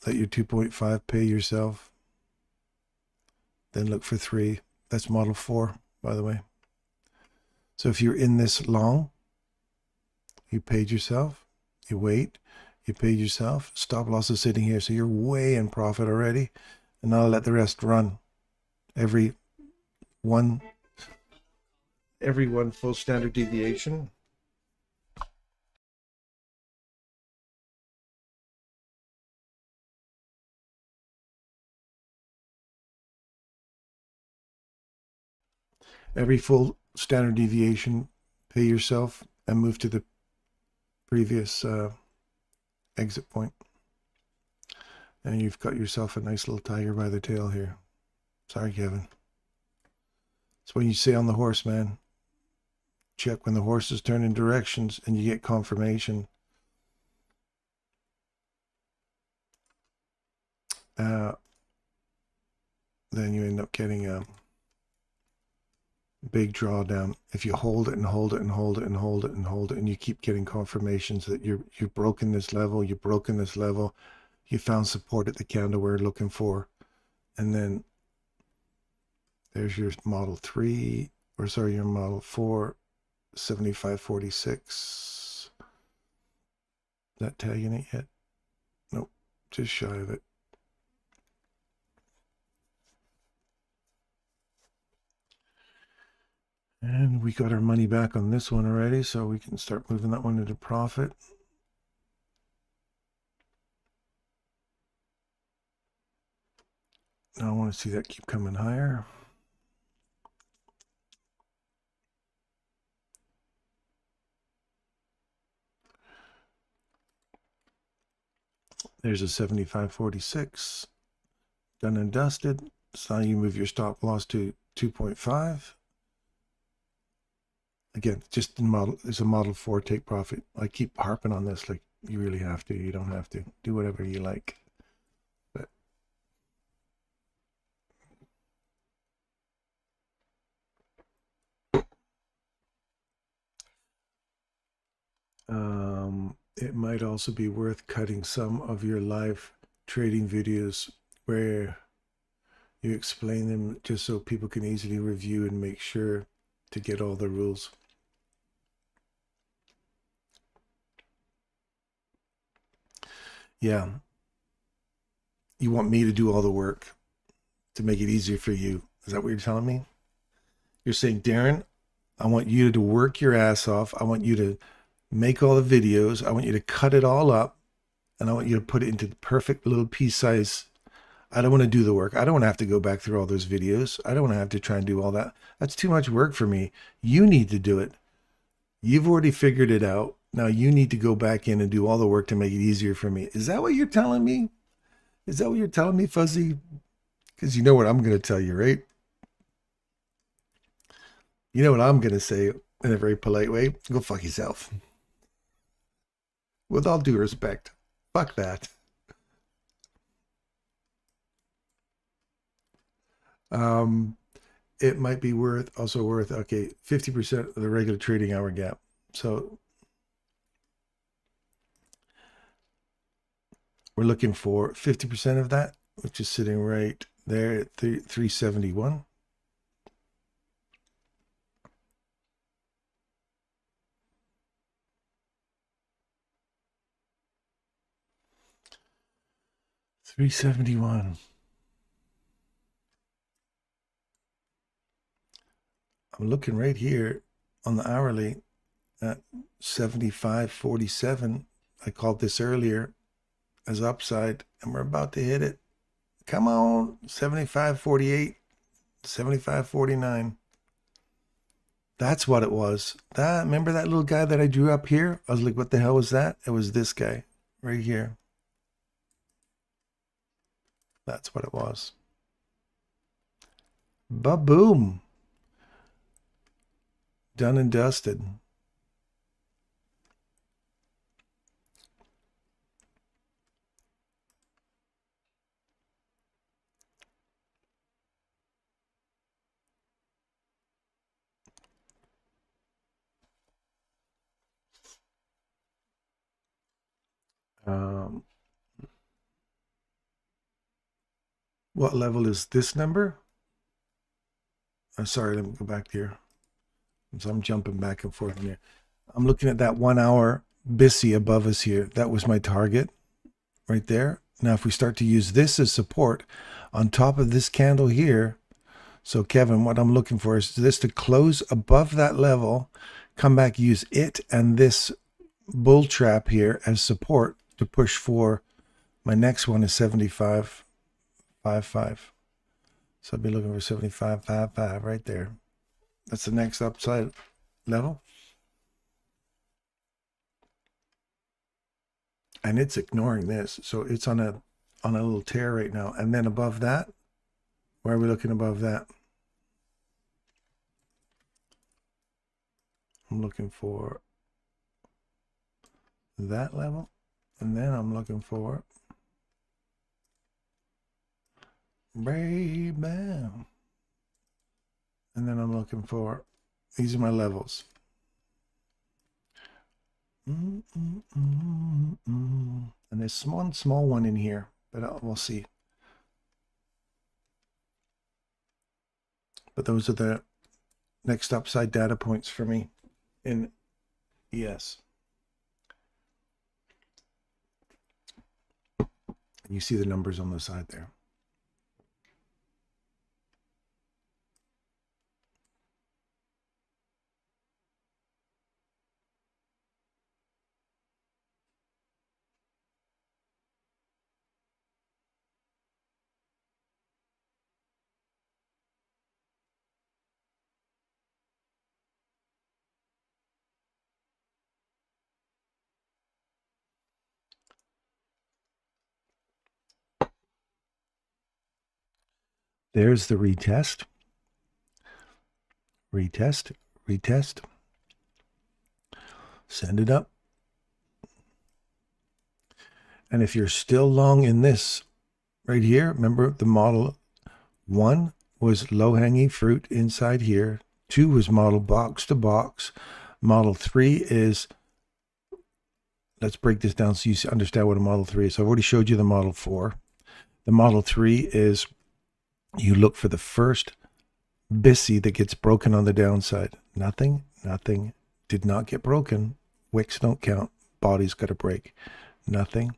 Let your 2.5 pay yourself. Then look for 3. That's model 4, by the way. So if you're in this long, you paid yourself, you wait, you paid yourself, stop loss is sitting here. So you're way in profit already. And now let the rest run. Every one full standard deviation. Every full standard deviation, pay yourself and move to the previous exit point. And you've got yourself a nice little tiger by the tail here. Sorry, Kevin. It's when you say on the horse, man. Check when the horses turn in directions and you get confirmation. Then you end up getting a big drawdown. If you hold it and hold it and hold it and hold it and hold it, and you keep getting confirmations that you've broken this level, you've broken this level, you found support at the candle we're looking for, and then there's your model 3, or sorry, your model 4, 75.46. Not tagging it yet? Nope, just shy of it. And we got our money back on this one already, so we can start moving that one into profit. Now I want to see that keep coming higher. There's a 75.46. Done and dusted. So now you move your stop loss to 2.5. Again, just in model, it's a model 4 take profit. I keep harping on this, like you really have to. You don't have to. Do whatever you like. But it might also be worth cutting some of your live trading videos where You explain them just so people can easily review and make sure to get all the rules. Yeah. You want me to do all the work to make it easier for you. Is that what you're telling me? You're saying, Darren, I want you to work your ass off. I want you to make all the videos. I want you to cut it all up. And I want you to put it into the perfect little piece size. I don't want to do the work. I don't want to have to go back through all those videos. I don't want to have to try and do all that. That's too much work for me. You need to do it. You've already figured it out. Now you need to go back in and do all the work to make it easier for me. Is that what you're telling me? Is that what you're telling me, Fuzzy? Because you know what I'm going to tell you, right? You know what I'm going to say in a very polite way? Go fuck yourself. With all due respect. Fuck that. It might be also worth, okay, 50% of the regular trading hour gap. So we're looking for 50% of that, which is sitting right there at 371. $371. I'm looking right here on the hourly at 75.47. I called this earlier as upside, and we're about to hit it. Come on, 75.48, 75.49. That's what it was. Remember that little guy that I drew up here? I was like, what the hell was that? It was this guy right here. That's what it was. Ba-boom. Done and dusted. What level is this number? I'm sorry, let me go back here. So I'm jumping back and forth here. I'm looking at that 1 hour BISI above us here. That was my target right there. Now, if we start to use this as support on top of this candle here, so Kevin, what I'm looking for is this to close above that level, come back, use it and this bull trap here as support to push for my next one is 75.55. So I'll be looking for 75.55 right there. That's the next upside level. And it's ignoring this. So it's on a little tear right now. And then above that, where are we looking above that? I'm looking for that level. And then I'm looking for bam. And then I'm looking for, these are my levels. And there's one small one in here, but we'll see. But those are the next upside data points for me in ES. And you see the numbers on the side there. There's the retest. Retest, retest. Send it up. And if you're still long in this right here, remember the model 1 was low-hanging fruit inside here. 2 was model box to box. Model 3 is, let's break this down so you understand what a model 3 is. So I've already showed you the model 4. The model 3 is You look for the first BISI that gets broken on the downside. Nothing, did not get broken. Wicks don't count. Body's got to break. Nothing,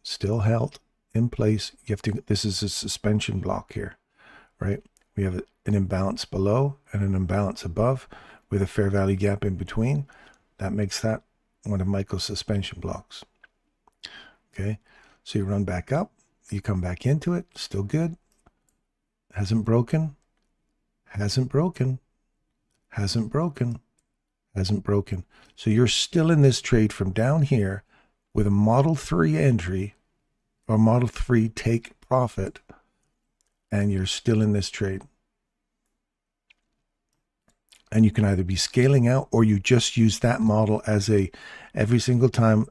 still held in place. You have to, this is a suspension block here, right? We have an imbalance below and an imbalance above with a fair value gap in between. That makes that one of Michael's suspension blocks. Okay, so you run back up, you come back into it, still good. Hasn't broken, hasn't broken, hasn't broken, hasn't broken. So you're still in this trade from down here with a Model 3 entry or Model 3 take profit, and you're still in this trade. And you can either be scaling out or you just use that model as a every single time.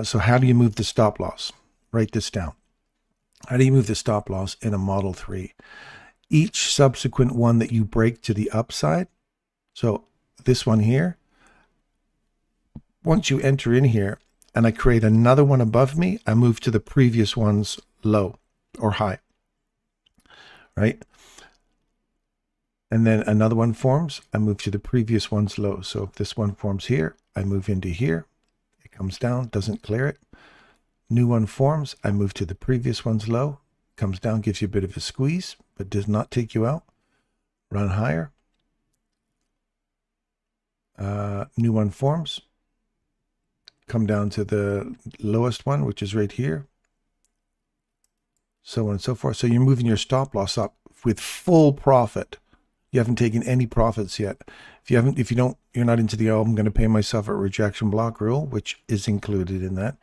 So how do you move the stop loss? Write this down. How do you move the stop loss in a Model 3? Each subsequent one that you break to the upside, so this one here, once you enter in here and I create another one above me, I move to the previous one's low or high, right? And then another one forms, I move to the previous one's low. So if this one forms here, I move into here, it comes down, doesn't clear it. New one forms, I move to the previous one's low, comes down, gives you a bit of a squeeze, but does not take you out. Run higher. New one forms, come down to the lowest one, which is right here, so on and so forth. So you're moving your stop loss up with full profit. You haven't taken any profits yet. You're not into the, oh, I'm going to pay myself a rejection block rule, which is included in that.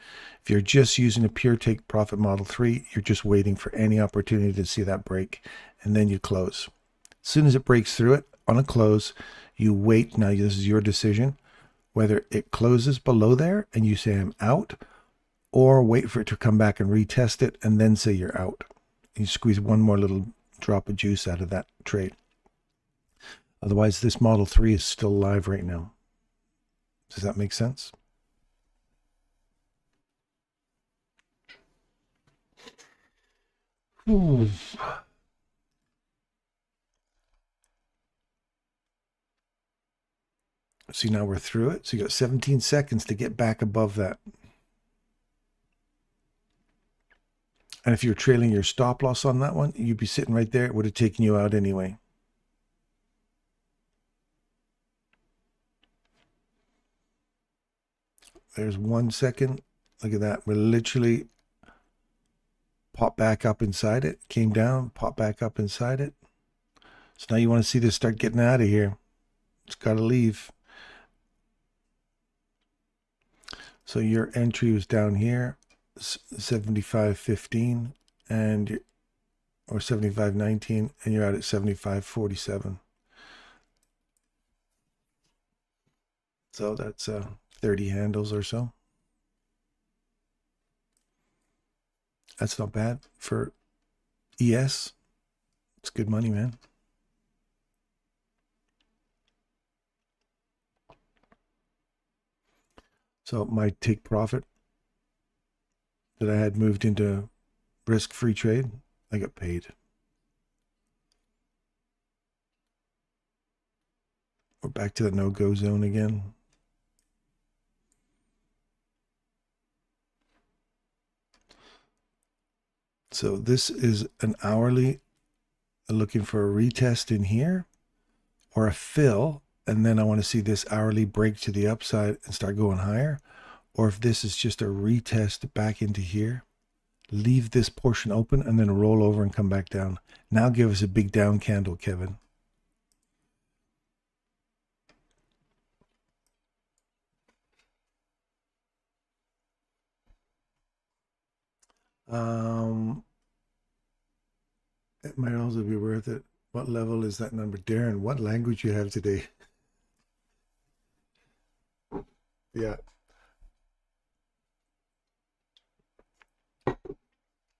If you're just using a pure take profit Model 3, you're just waiting for any opportunity to see that break, and then you close. As soon as it breaks through it on a close, you wait. Now this is your decision, whether it closes below there and you say I'm out, or wait for it to come back and retest it and then say you're out. You squeeze one more little drop of juice out of that trade. Otherwise, this Model 3 is still live right now. Does that make sense? Ooh. See, now we're through it. So you got 17 seconds to get back above that. And if you're trailing your stop loss on that one, you'd be sitting right there. It would have taken you out anyway. There's 1 second. Look at that. We're literally pop back up inside it. Came down, pop back up inside it. So now you want to see this start getting out of here. It's got to leave. So your entry was down here, 75.15 and or 75.19, and you're out at 75.47. So that's 30 handles or so. That's not bad for ES. It's good money, man. So my take profit that I had moved into risk-free trade, I got paid. We're back to the no-go zone again. So this is an hourly looking for a retest in here or a fill, and then I want to see this hourly break to the upside and start going higher. Or if this is just a retest back into here, leave this portion open and then roll over and come back down. Now give us a big down candle, Kevin. It might also be worth it. What level is that number? Darren, what language you have today? Yeah. I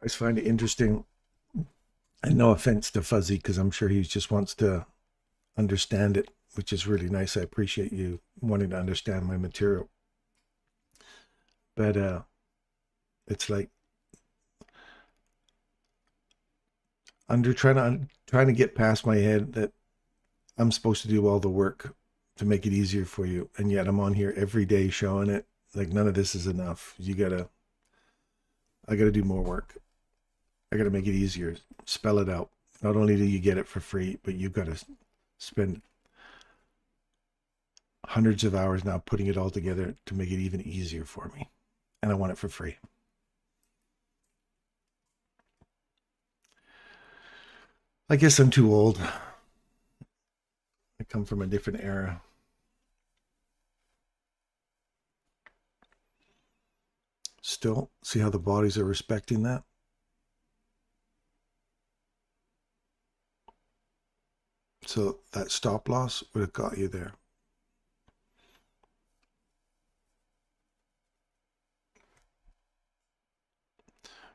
just find it interesting. And no offense to Fuzzy, because I'm sure he just wants to understand it, which is really nice. I appreciate you wanting to understand my material. But it's like trying to get past my head that I'm supposed to do all the work to make it easier for you, and yet I'm on here every day showing it. Like, none of this is enough. I gotta do more work. I gotta make it easier. Spell it out. Not only do you get it for free, but you've got to spend hundreds of hours now putting it all together to make it even easier for me. And I want it for free. I guess I'm too old. I come from a different era. Still, see how the bodies are respecting that? So that stop loss would have got you there.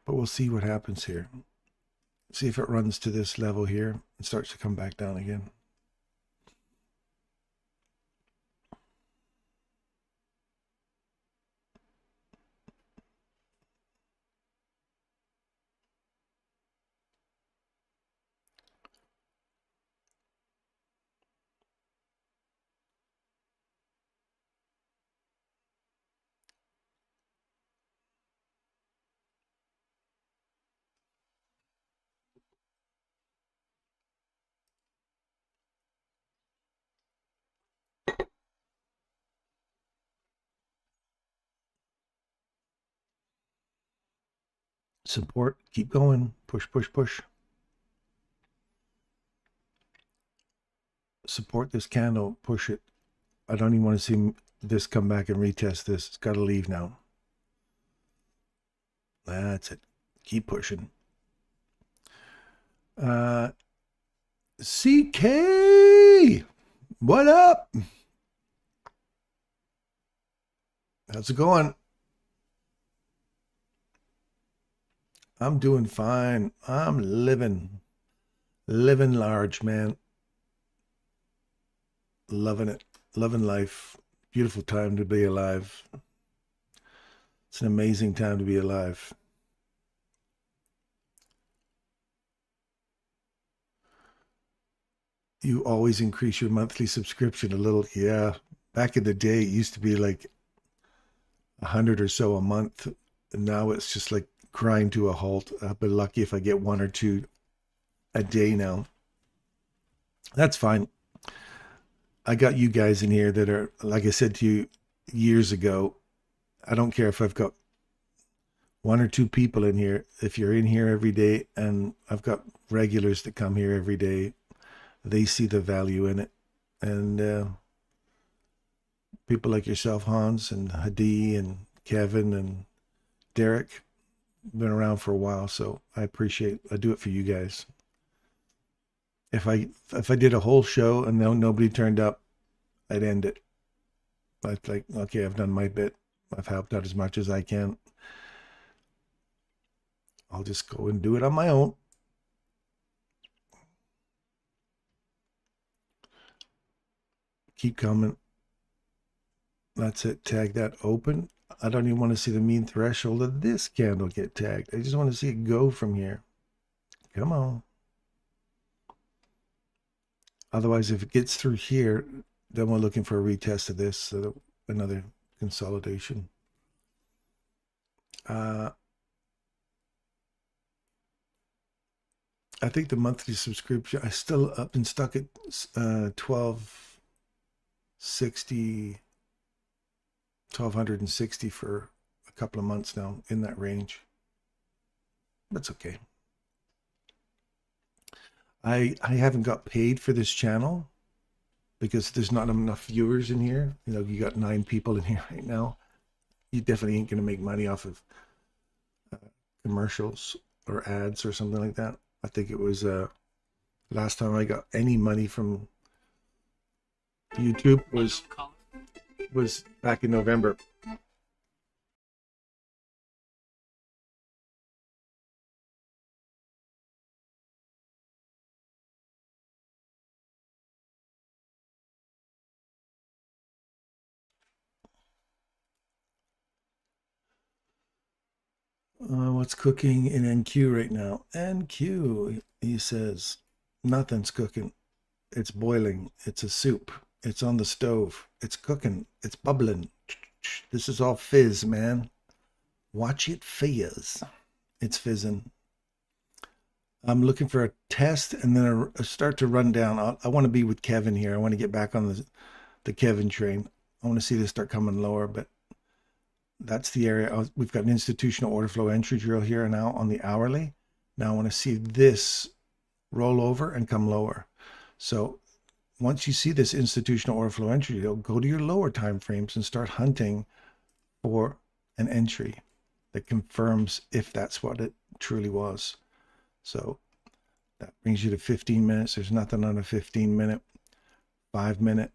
But we'll see what happens here. See if it runs to this level here and starts to come back down again. Support, keep going, push, push, push. Support this candle, push it. I don't even want to see this come back and retest this. It's got to leave now. That's it. Keep pushing. CK, what up? How's it going? I'm doing fine. I'm living large, man. Loving it, loving life. Beautiful time to be alive. It's an amazing time to be alive. You always increase your monthly subscription a little. Yeah. Back in the day, it used to be like 100 or so a month. And now it's just like grind to a halt. I've been lucky if I get one or two a day now. That's fine. I got you guys in here that are, like I said to you years ago, I don't care if I've got one or two people in here. If you're in here every day, and I've got regulars that come here every day, they see the value in it. And people like yourself, Hans, and Hadi, and Kevin, and Derek, been around for a while, so I do it for you guys. If I did a whole show and nobody turned up, I'd end it. I'd like, okay, I've done my bit. I've helped out as much as I can. I'll just go and do it on my own. Keep coming. That's it. Tag that open. I don't even want to see the mean threshold of this candle get tagged. I just want to see it go from here. Come on. Otherwise, if it gets through here, then we're looking for a retest of this, so another consolidation. I think the monthly subscription, I still up and stuck at $1260 for a couple of months now, in that range. That's okay. I haven't got paid for this channel because there's not enough viewers in here. You know, you got 9 people in here right now. You definitely ain't gonna make money off of commercials or ads or something like that. I think it was last time I got any money from YouTube was back in November. What's cooking in NQ right now? NQ, he says, nothing's cooking. It's boiling. It's a soup. It's on the stove. It's cooking. It's bubbling. This is all fizz, man. Watch it fizz. It's fizzing. I'm looking for a test and then a start to run down. I want to be with Kevin here. I want to get back on the Kevin train. I want to see this start coming lower, but that's the area. We've got an institutional order flow entry drill here now on the hourly. Now I want to see this roll over and come lower. So once you see this institutional order flow entry drill, go to your lower time frames and start hunting for an entry that confirms if that's what it truly was. So that brings you to 15 minutes. There's nothing on a 15-minute. 5-minute.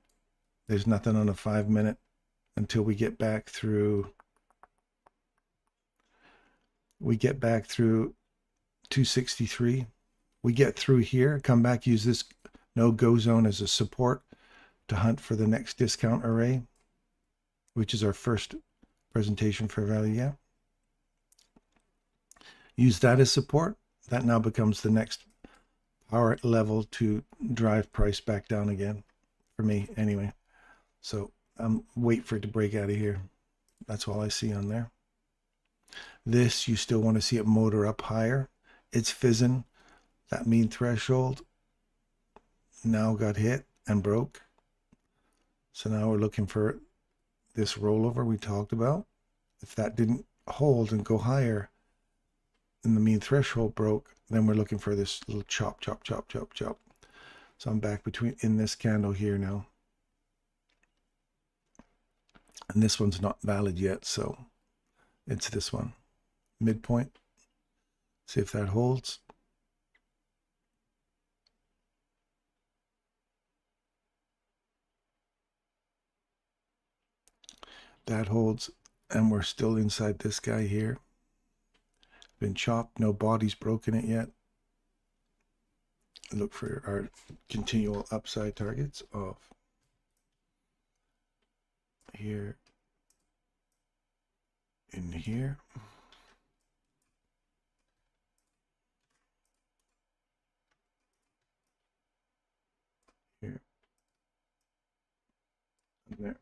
There's nothing on a 5-minute until we get back through. We get back through 263. We get through here, come back, use this no-go zone as a support to hunt for the next discount array, which is our first presentation for value. Yeah. Use that as support. That now becomes the next power level to drive price back down again, for me anyway. So wait for it to break out of here. That's all I see on there. This, you still want to see it motor up higher. It's fizzing. That mean threshold now got hit and broke. So now we're looking for this rollover we talked about. If that didn't hold and go higher and the mean threshold broke, then we're looking for this little chop, chop, chop, chop, chop. So I'm back in this candle here now. And this one's not valid yet, so it's this one. Midpoint. See if that holds. That holds, and we're still inside this guy here. Been chopped, no body's broken it yet. Look for our continual upside targets of here, in here. Here. And there.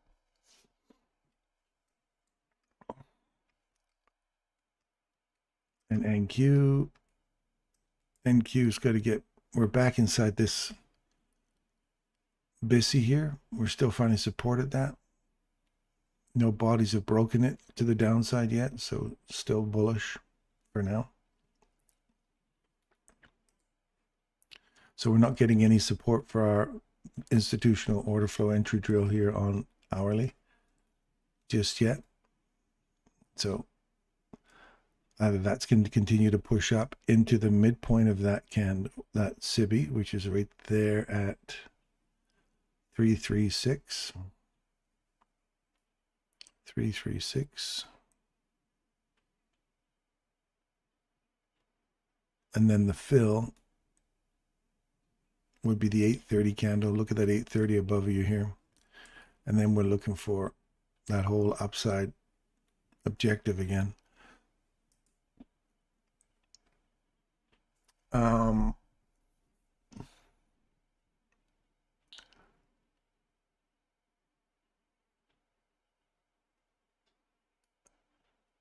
And NQ's got to get, we're back inside this BISI here. We're still finding support at that. No bodies have broken it to the downside yet, so still bullish for now. So we're not getting any support for our institutional order flow entry drill here on hourly just yet. So either that's going to continue to push up into the midpoint of that that SIBI, which is right there at 336. 336. And then the fill would be the 830 candle. Look at that 830 above you here. And then we're looking for that whole upside objective again.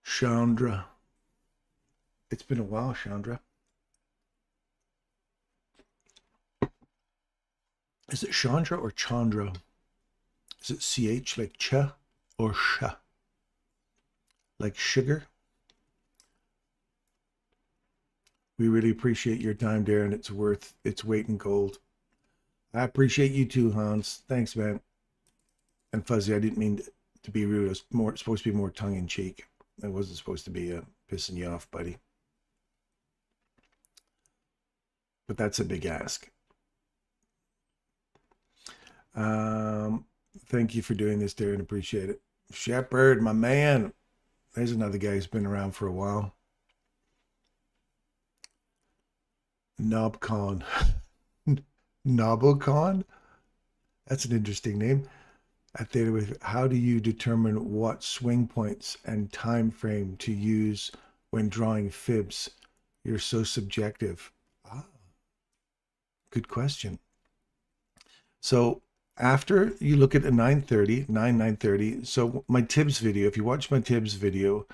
Chandra. It's been a while, Chandra. Is it Chandra or Chandra? Is it CH like ch or sh? Like sugar? We really appreciate your time, Darren. It's worth its weight in gold. I appreciate you too, Hans. Thanks, man. And Fuzzy, I didn't mean to be rude. It was supposed to be more tongue-in-cheek. It wasn't supposed to be pissing you off, buddy. But that's a big ask. Thank you for doing this, Darren. Appreciate it. Shepard, my man. There's another guy who's been around for a while. Knobcon. Knobocon? That's an interesting name. At ThetaWave, how do you determine what swing points and time frame to use when drawing fibs? You're so subjective. Ah, good question. So after you look at a 930, so my Tibbs video, if you watch my Tibbs video,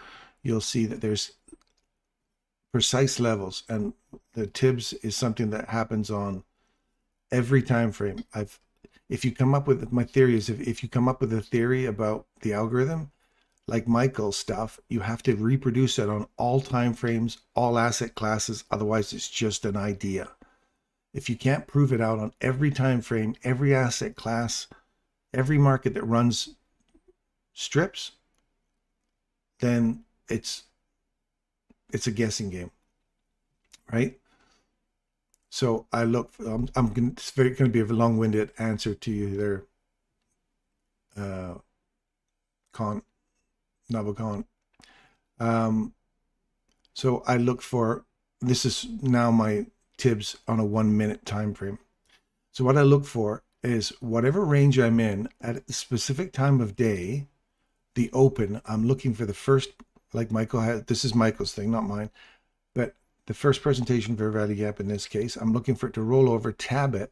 you'll see that there's precise levels, and the Tibbs is something that happens on every time frame. If you come up with, my theory is, if you come up with a theory about the algorithm, like Michael's stuff, you have to reproduce it on all time frames, all asset classes. Otherwise, it's just an idea. If you can't prove it out on every time frame, every asset class, every market that runs strips, then it's a guessing game, right? So I look. It's going to be a long-winded answer to you there, Navagon. So I look for, this is now my Tibbs on a 1 minute time frame. So what I look for is whatever range I'm in at a specific time of day, the open, I'm looking for the first, like Michael had, this is Michael's thing, not mine, but the first presentation fair value gap in this case, I'm looking for it to roll over, tap it,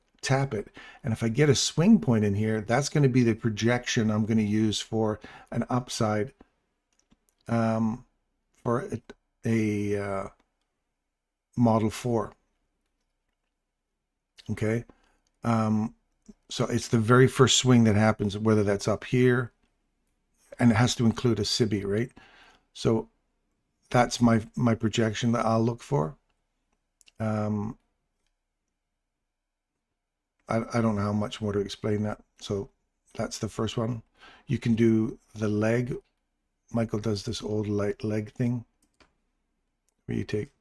and if I get a swing point in here, that's going to be the projection I'm going to use for an upside, for a Model 4. Okay. So it's the very first swing that happens, whether that's up here, and it has to include a SIBI, right? So that's my projection that I'll look for. I don't know how much more to explain that. So that's the first one. You can do the leg. Michael does this old leg thing where you take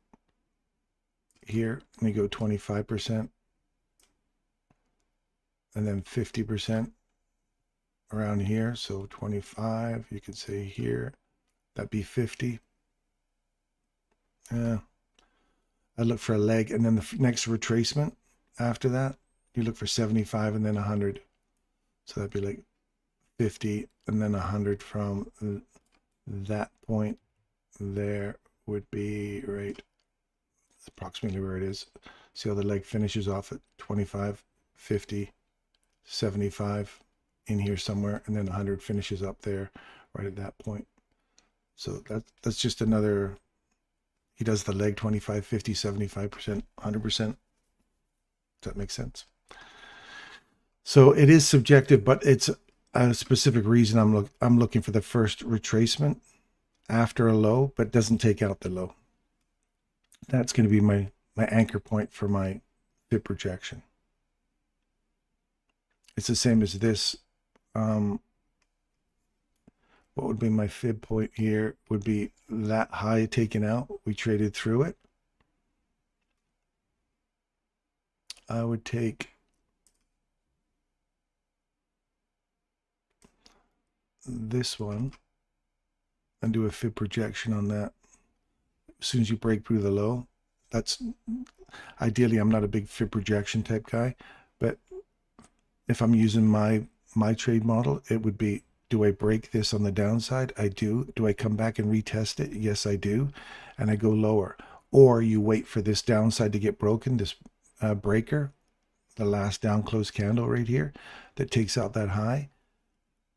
here and you go 25% and then 50% around here. So 25, you could say here, that'd be 50. I look for a leg, and then the next retracement after that, you look for 75 and then 100. So that'd be like 50 and then 100 from that point there would be right approximately where it is. See how the leg finishes off at 25, 50, 75 in here somewhere, and then 100 finishes up there right at that point. So that's just another, he does the leg 25, 50, 75%, 100%. Does that make sense? So it is subjective, but it's a specific reason I'm looking for the first retracement after a low, but doesn't take out the low. That's going to be my anchor point for my fib projection. It's the same as this. What would be my fib point here would be that high taken out. We traded through it. I would take this one and do a fib projection on that. As soon as you break through the low, that's ideally, I'm not a big fib projection type guy, but if I'm using my trade model, it would be, do I break this on the downside? I do. Do I come back and retest it? Yes, I do. And I go lower. Or you wait for this downside to get broken, this breaker, the last down close candle right here that takes out that high.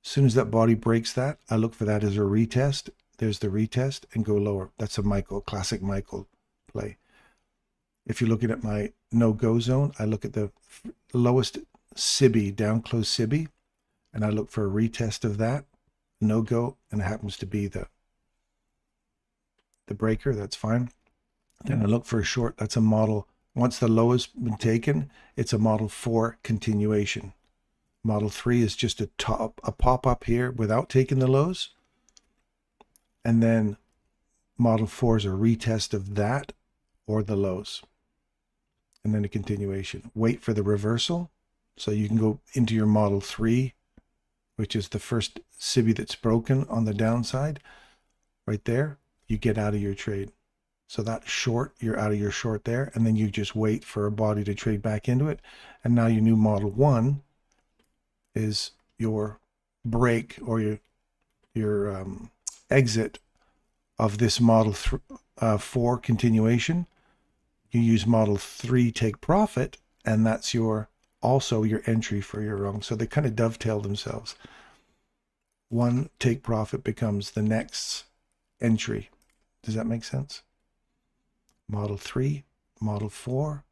As soon as that body breaks that, I look for that as a retest. There's the retest, and go lower. That's a classic Michael play. If you're looking at my no-go zone, I look at the lowest SIBI, down close SIBI, and I look for a retest of that, no-go, and it happens to be the breaker. That's fine. Then I look for a short. That's a model. Once the low has been taken, it's a Model 4 continuation. Model 3 is just a pop-up here without taking the lows. And then Model 4 is a retest of that or the lows. And then a continuation. Wait for the reversal. So you can go into your Model 3, which is the first SIBI that's broken on the downside. Right there, you get out of your trade. So that short, you're out of your short there. And then you just wait for a body to trade back into it. And now your new Model 1 is your break or your exit of this model 4 continuation, you use model 3 take profit, and that's also your entry for your rung. So they kind of dovetail themselves. One take profit becomes the next entry. Does that make sense? Model 3, model 4,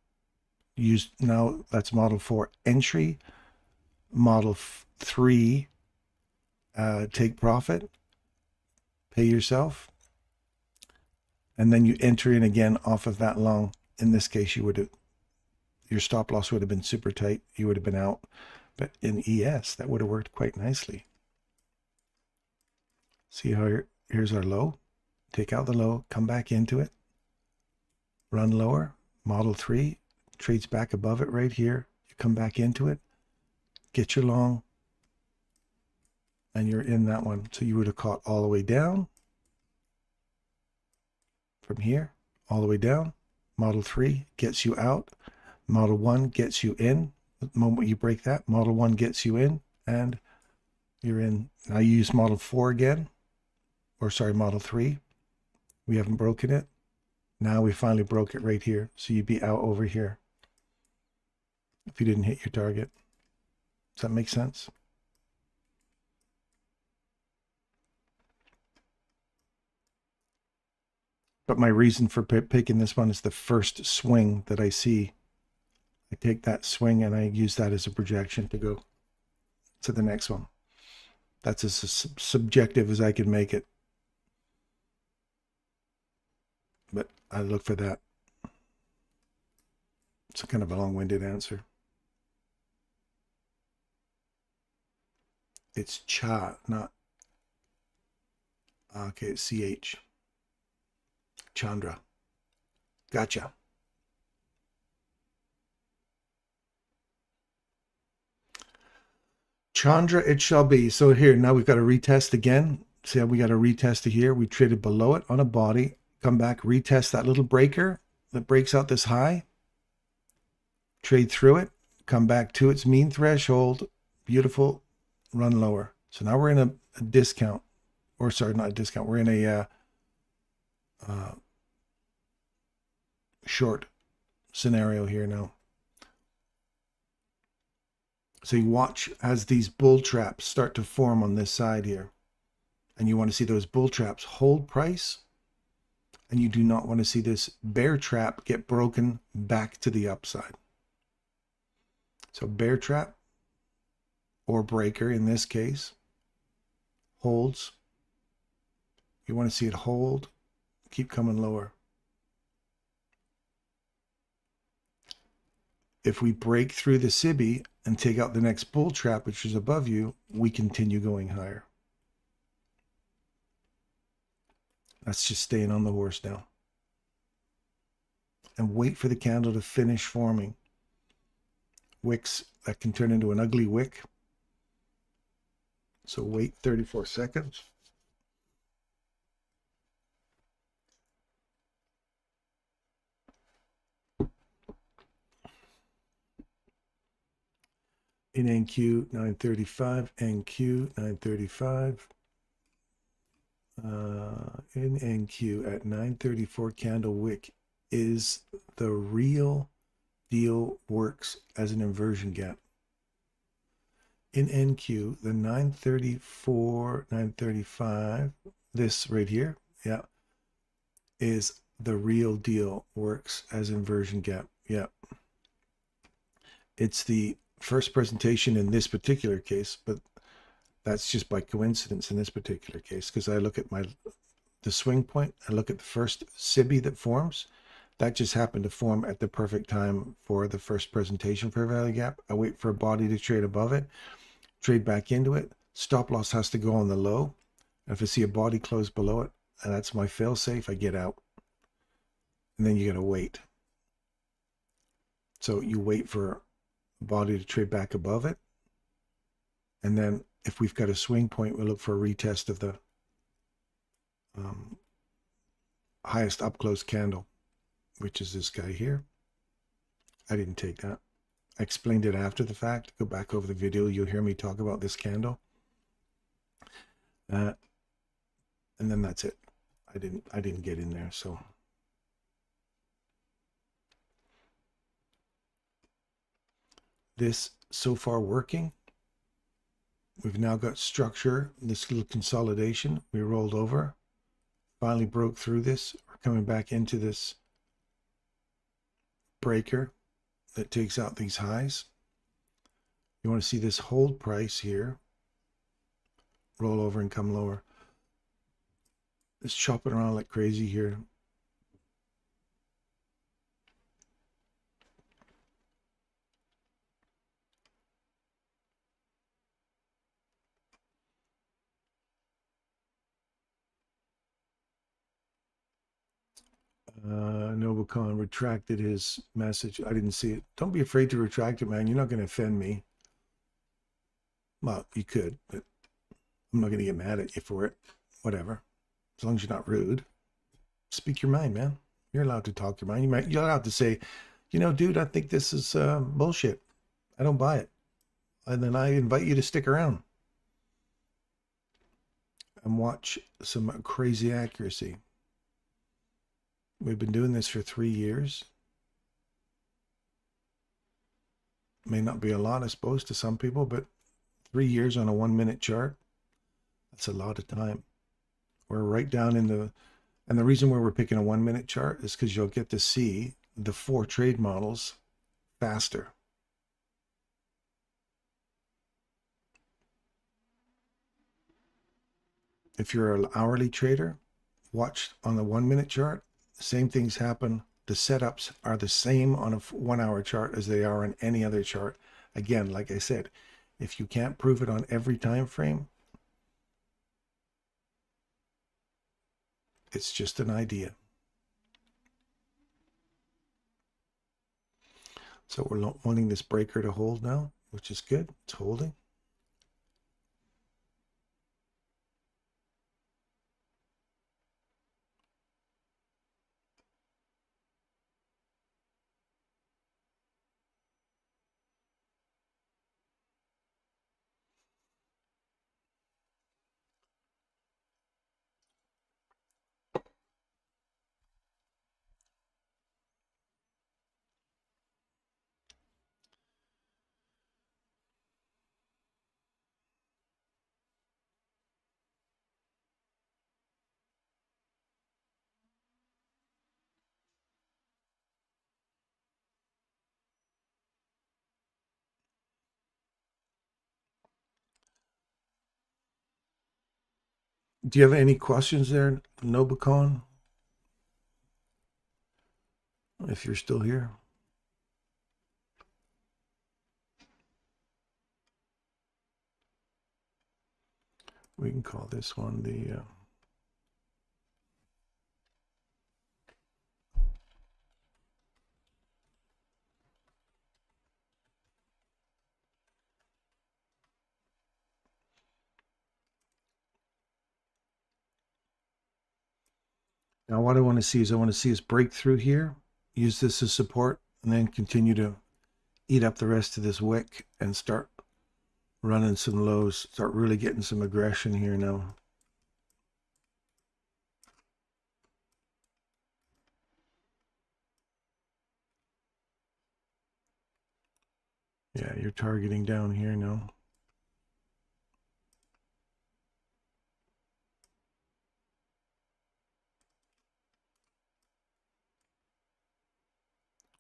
now that's model 4 entry, model 3 take profit, pay yourself, and then you enter in again off of that long. In this case, your stop loss would have been super tight. You would have been out. But in ES, that would have worked quite nicely. See how here's our low. Take out the low, come back into it, run lower, model 3, trades back above it right here. You come back into it, get your long, and you're in that one. So you would have caught all the way down from here, all the way down. Model 3 gets you out. Model 1 gets you in. The moment you break that, Model 1 gets you in, and you're in. Now you use Model 4 again, or sorry, Model 3. We haven't broken it. Now we finally broke it right here. So you'd be out over here if you didn't hit your target. Does that make sense? But my reason for picking this one is the first swing that I see. I take that swing and I use that as a projection to go to the next one. That's as subjective as I can make it. But I look for that. It's kind of a long-winded answer. It's cha, not... Okay, it's CH. Chandra. Gotcha. Chandra it shall be. So here, now we've got a retest again. See how we got a retest here? We traded below it on a body. Come back, retest that little breaker that breaks out this high. Trade through it. Come back to its mean threshold. Beautiful. Run lower. So now we're in a discount. Or sorry, not a discount. We're in a short scenario here now. So you watch as these bull traps start to form on this side here. And you want to see those bull traps hold price. And you do not want to see this bear trap get broken back to the upside. So bear trap or breaker in this case holds. You want to see it hold, keep coming lower. If we break through the SIBI and take out the next bull trap, which is above you, we continue going higher. That's just staying on the horse now. And wait for the candle to finish forming. Wicks that can turn into an ugly wick. So wait 34 seconds. In NQ 935, NQ 935. In NQ at 934 candle wick is the real deal, works as an inversion gap. In NQ, the 934, 935, this right here, yeah, is the real deal, works as inversion gap. Yeah. It's the first presentation in this particular case, but that's just by coincidence in this particular case, because I look at the swing point, I look at the first SIBI that forms. That just happened to form at the perfect time for the first presentation fair value gap. I wait for a body to trade above it, trade back into it. Stop loss has to go on the low. And if I see a body close below it, and that's my fail safe, I get out. And then you got to wait. So you wait for a body to trade back above it. And then if we've got a swing point, we'll look for a retest of the highest up close candle, which is this guy here. I didn't take that. I explained it after the fact. Go back over the video. You'll hear me talk about this candle. And then that's it. I didn't get in there, so. This so far working. We've now got structure, this little consolidation. We rolled over, finally broke through this. We're coming back into this breaker that takes out these highs. You want to see this hold price here, roll over and come lower. It's chopping around like crazy here. Noblecon retracted his message. I didn't see it. Don't be afraid to retract it, man. You're not going to offend me. Well, you could, but I'm not going to get mad at you for it. Whatever. As long as you're not rude. Speak your mind, man. You're allowed to talk your mind. You're allowed to say, you know, dude, I think this is bullshit. I don't buy it. And then I invite you to stick around and watch some crazy accuracy. We've been doing this for 3 years. May not be a lot, I suppose, to some people, but 3 years on a 1 minute chart, that's a lot of time. We're right down in the, and the reason why we're picking a 1 minute chart is because you'll get to see the 4 trade models faster. If you're an hourly trader, watch on the 1 minute chart, same things happen. The setups are the same on a 1 hour chart as they are on any other chart. Again, like I said, if you can't prove it on every time frame, it's just an idea. So we're wanting this breaker to hold now, which is good. It's holding. Do you have any questions there, Noblecon? If you're still here. We can call this one the... Now what I want to see is I want to see us break through here, use this as support, and then continue to eat up the rest of this wick and start running some lows, start really getting some aggression here now. Yeah, you're targeting down here now.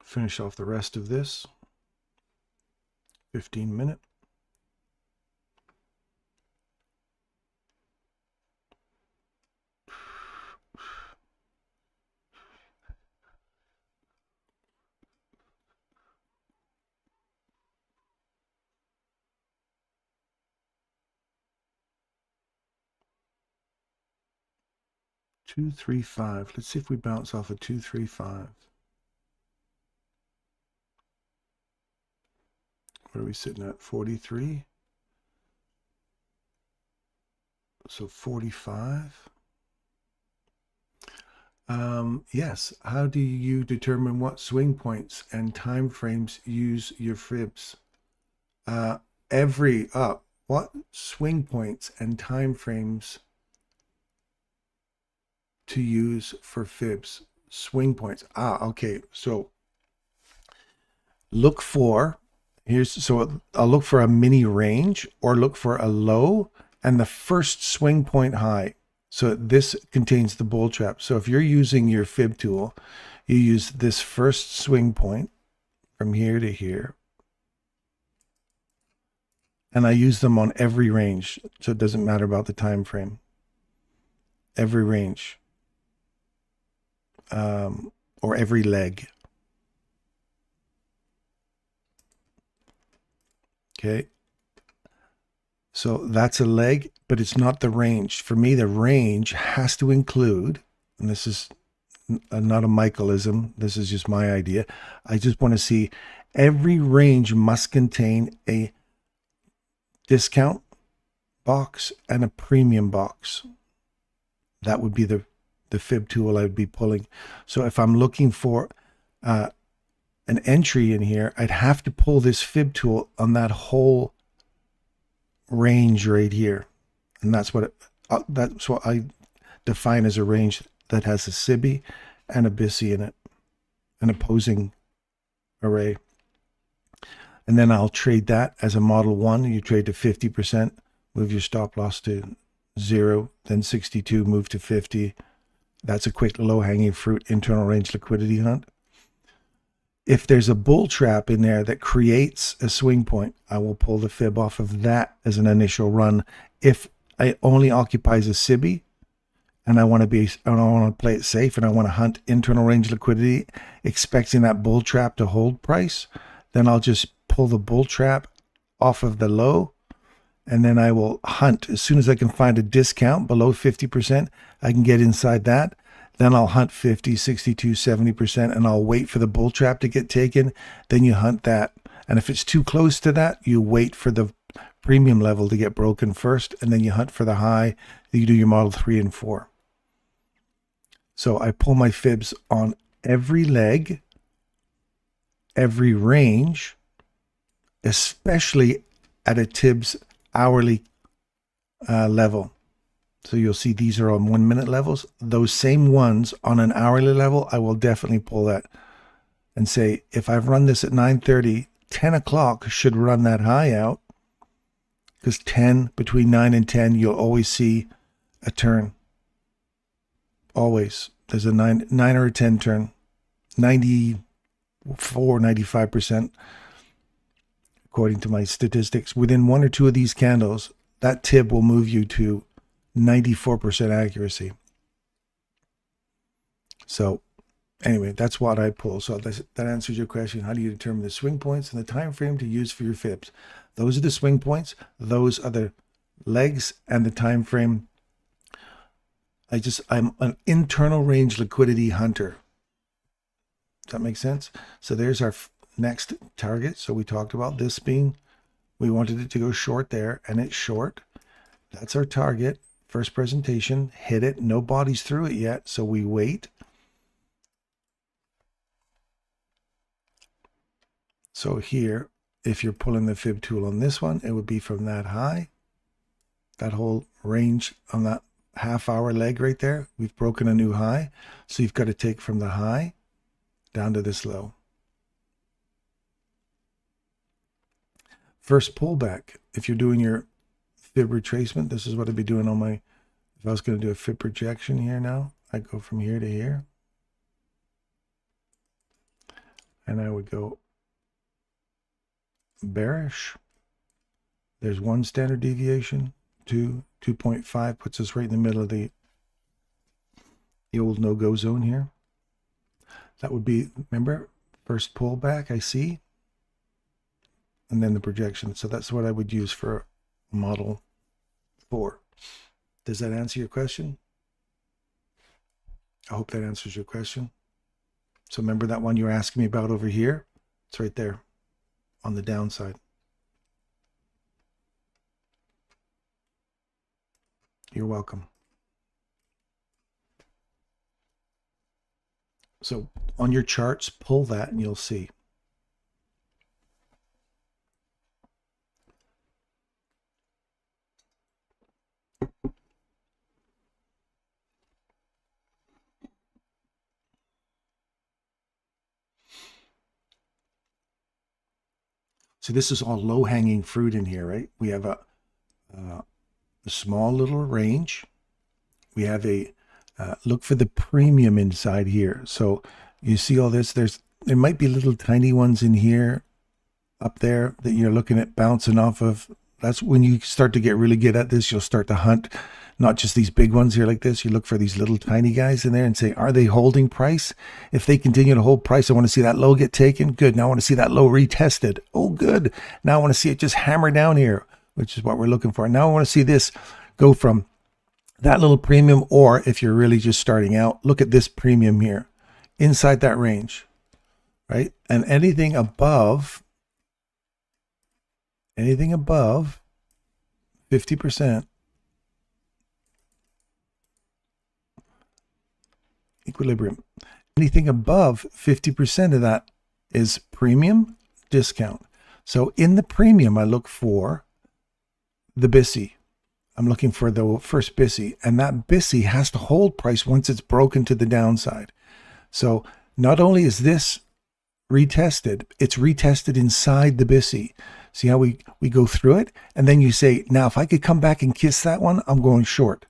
Finish off the rest of this. 15-minute. Two, 3, 5. Let's see if we bounce off a 2, 3, 5. What are we sitting at? 43. So 45. Yes. How do you determine what swing points and time frames use your fibs? What swing points and time frames to use for fibs. Swing points. Okay. So look for, so I'll look for a mini range or look for a low and the first swing point high. So this contains the bull trap. So if you're using your fib tool, you use this first swing point from here to here. And I use them on every range. So it doesn't matter about the time frame. Every range. Or every leg. Okay. So that's a leg, but it's not the range. For me, the range has to include, and this is not a Michaelism, this is just my idea. I just want to see every range must contain a discount box and a premium box. That would be the fib tool I would be pulling. So if I'm looking for an entry in here, I'd have to pull this fib tool on that whole range right here, and that's what I define as a range that has a SIBI and a BISI in it, an opposing array. And then I'll trade that as a model 1. You trade to 50%, move your stop loss to 0, then 62, move to 50. That's a quick low-hanging fruit internal range liquidity hunt. If there's a bull trap in there that creates a swing point, I will pull the fib off of that as an initial run. If it only occupies a SIBI and I want to play it safe and I want to hunt internal range liquidity, expecting that bull trap to hold price, then I'll just pull the bull trap off of the low, and then I will hunt. As soon as I can find a discount below 50%, I can get inside that. Then I'll hunt 50, 62, 70%, and I'll wait for the bull trap to get taken. Then you hunt that. And if it's too close to that, you wait for the premium level to get broken first, and then you hunt for the high. You do your model 3 and 4. So I pull my fibs on every leg, every range, especially at a TIBS hourly level. So you'll see these are on 1 minute levels. Those same ones on an hourly level, I will definitely pull that and say, if I've run this at 9:30, 10 o'clock should run that high out, because between 9 and 10, you'll always see a turn. Always. There's a 9 or a 10 turn. 94, 95%, according to my statistics. Within 1 or 2 of these candles, that TIB will move you to 94% accuracy. So anyway, that's what I pull. So that answers your question. How do you determine the swing points and the time frame to use for your fibs? Those are the swing points. Those are the legs and the time frame. I'm an internal range liquidity hunter. Does that make sense? So there's our next target. So we talked about this being, we wanted it to go short there, and it's short. That's our target. First presentation, hit it. No bodies through it yet, so we wait. So here, if you're pulling the fib tool on this one, it would be from that high, that whole range on that half-hour leg right there. We've broken a new high, so you've got to take from the high down to this low. First pullback, if you're doing your fib retracement, this is what I'd be doing on my, if I was going to do a fib projection here now, I'd go from here to here. And I would go bearish. There's 1 standard deviation, 2, 2.5 puts us right in the middle of the old no-go zone here. That would be, remember, first pullback I see, and then the projection. So that's what I would use for model 4. Does that answer your question? I hope that answers your question. So remember that one you were asking me about over here? It's right there on the downside. You're welcome. So on your charts, pull that and you'll see. So this is all low-hanging fruit in here, right? We have a small little range. We have a look for the premium inside here. So you see all this. There might be little tiny ones in here, up there, that you're looking at bouncing off of. That's when you start to get really good at this. You'll start to hunt not just these big ones here like this. You look for these little tiny guys in there and say, are they holding price? If they continue to hold price, I want to see that low get taken. Good. Now I want to see that low retested. Oh, good. Now I want to see it just hammer down here, which is what we're looking for. Now I want to see this go from that little premium, or if you're really just starting out, look at this premium here inside that range, right? And anything above 50% equilibrium. Anything above 50% of that is premium discount. So in the premium, I look for the BISI. I'm looking for the first BISI, and that BISI has to hold price once it's broken to the downside. So not only is this retested, it's retested inside the BISI. See how we go through it? And then you say, now if I could come back and kiss that one, I'm going short.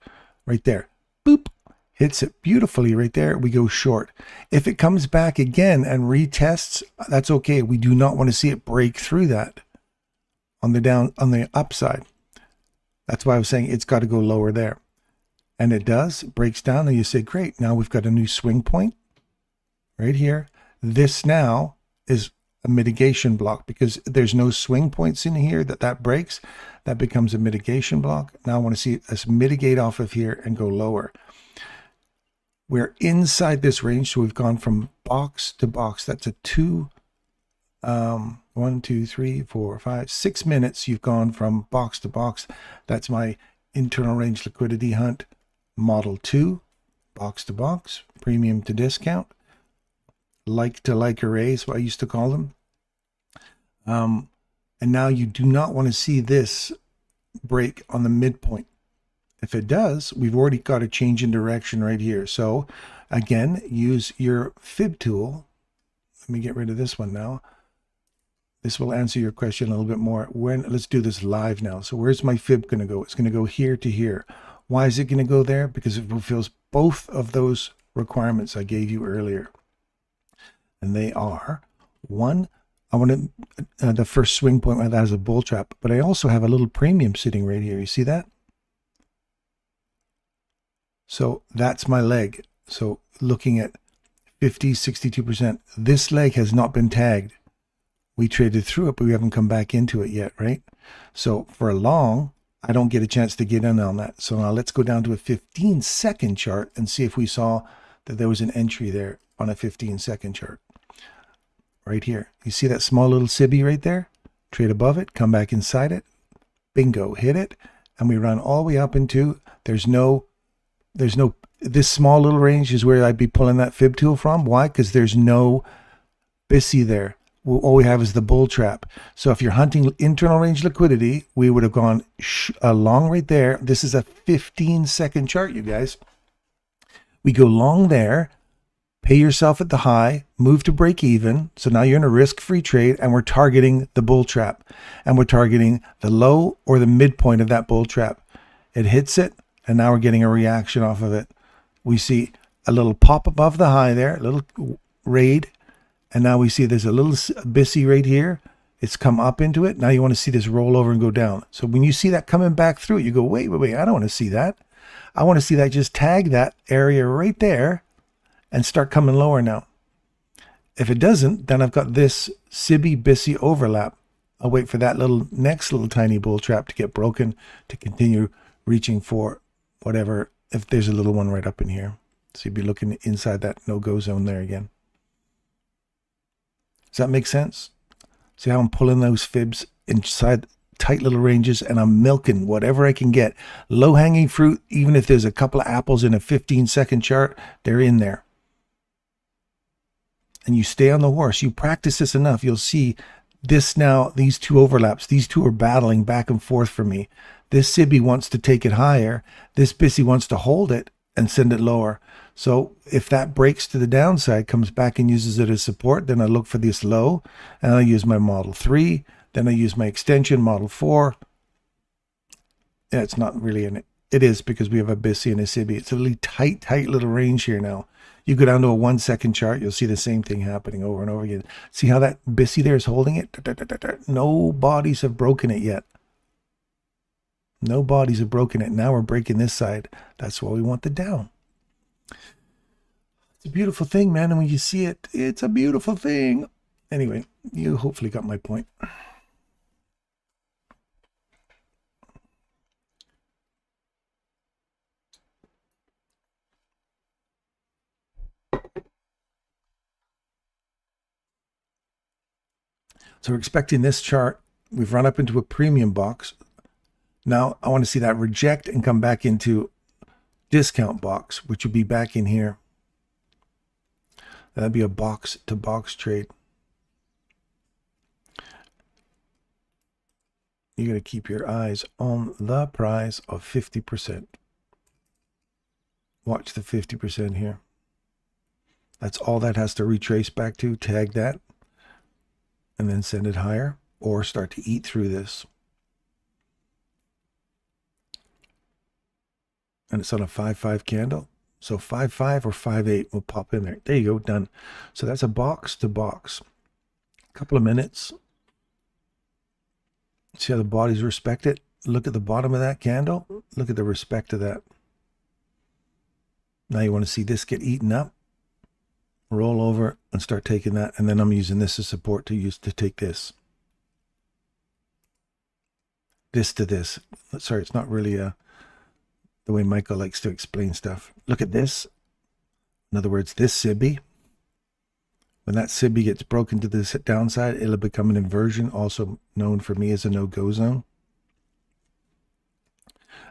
Right there. Boop. Hits it beautifully right there. We go short. If it comes back again and retests, that's okay. We do not want to see it break through that on the upside. That's why I was saying it's got to go lower there. And it does. It breaks down, and you say, great, now we've got a new swing point right here. This now is a mitigation block because there's no swing points in here that breaks. That becomes a mitigation block. Now I want to see us mitigate off of here and go lower. We're inside this range, so we've gone from box to box. That's a 1, 2, 3, 4, 5, 6 minutes. You've gone from box to box. That's my internal range liquidity hunt. Model 2, box to box, premium to discount, like to like arrays, what I used to call them. And now you do not want to see this break on the midpoint. If it does, we've already got a change in direction right here. So again, use your fib tool. Let me get rid of this one now. This will answer your question a little bit more. Let's do this live now. So where's my fib going to go? It's going to go here to here. Why is it going to go there? Because it fulfills both of those requirements I gave you earlier. And they are, one, I want the first swing point that has a bull trap, but I also have a little premium sitting right here. You see that? So that's my leg. So looking at 50, 62%, this leg has not been tagged. We traded through it, but we haven't come back into it yet, right? So for a long, I don't get a chance to get in on that. So now let's go down to a 15-second chart and see if we saw that there was an entry there on a 15-second chart. Right here. You see that small little SIBI right there? Trade above it, come back inside it. Bingo, hit it. And we run all the way up into, this small little range is where I'd be pulling that fib tool from. Why? Because there's no BISI there. All we have is the bull trap. So if you're hunting internal range liquidity, we would have gone long right there. This is a 15-second chart, you guys. We go long there, pay yourself at the high, move to break even. So now you're in a risk-free trade, and we're targeting the bull trap. And we're targeting the low or the midpoint of that bull trap. It hits it, and now we're getting a reaction off of it. We see a little pop above the high there, a little raid. And now we see there's a little BISI right here. It's come up into it. Now you want to see this roll over and go down. So when you see that coming back through, you go, wait, I don't want to see that. I want to see that just tag that area right there and start coming lower now. If it doesn't, then I've got this SIBI BISI overlap. I'll wait for that next little tiny bull trap to get broken to continue reaching for whatever, if there's a little one right up in here. So you'd be looking inside that no-go zone there again. Does that make sense? See how I'm pulling those fibs inside tight little ranges, and I'm milking whatever I can get. Low-hanging fruit, even if there's a couple of apples in a 15-second chart, they're in there. And you stay on the horse. You practice this enough, you'll see this now, these two overlaps. These two are battling back and forth for me. This SIBI wants to take it higher. This BISI wants to hold it and send it lower. So if that breaks to the downside, comes back and uses it as support, then I look for this low and I use my model 3. Then I use my extension model 4. Yeah, it's not really in it. It is because we have a BISI and a SIBI. It's a really tight little range here now. You go down to a 1 second chart, you'll see the same thing happening over and over again. See how that BISI there is holding it? No bodies have broken it yet. No bodies have broken it. Now we're breaking this side. That's why we want the down. It's a beautiful thing, man. And when you see it, it's a beautiful thing. Anyway, you hopefully got my point. So we're expecting this chart. We've run up into a premium box. Now I want to see that reject and come back into discount box, which would be back in here. That'd be a box to box trade. You got to keep your eyes on the price of 50%. Watch the 50% here. That's all that has to retrace back to. Tag that and then send it higher or start to eat through this. And it's on a 5-5 candle. So 5-5 or 5-8 will pop in there. There you go, done. So that's a box to box. A couple of minutes. See how the bodies respect it? Look at the bottom of that candle. Look at the respect of that. Now you want to see this get eaten up. Roll over and start taking that. And then I'm using this as support to take this. This to this. Sorry, it's not really the way Michael likes to explain stuff. Look at this. In other words, this SIBI. When that SIBI gets broken to the downside, it'll become an inversion, also known for me as a no-go zone.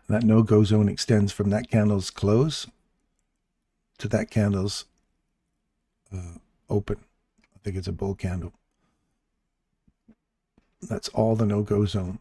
And that no-go zone extends from that candle's close to that candle's open. I think it's a bull candle. That's all the no-go zone.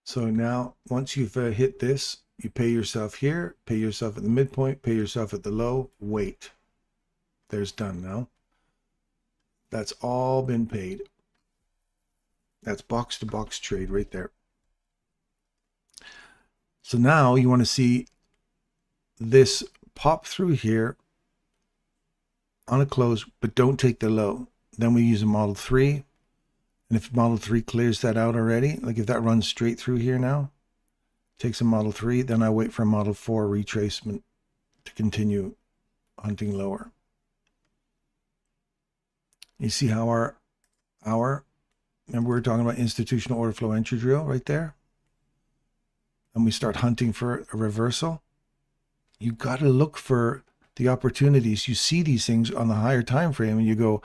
So now, once you've hit this, you pay yourself here, pay yourself at the midpoint, pay yourself at the low, wait. There's done now. That's all been paid. That's box to box trade right there. So now you want to see this pop through here on a close, but don't take the low. Then we use a model 3. And if model 3 clears that out already, like if that runs straight through here now, takes a model 3, then I wait for a model 4 retracement to continue hunting lower. You see how our remember we were talking about institutional order flow entry drill right there? And we start hunting for a reversal. You got to look for the opportunities. You see these things on the higher time frame and you go,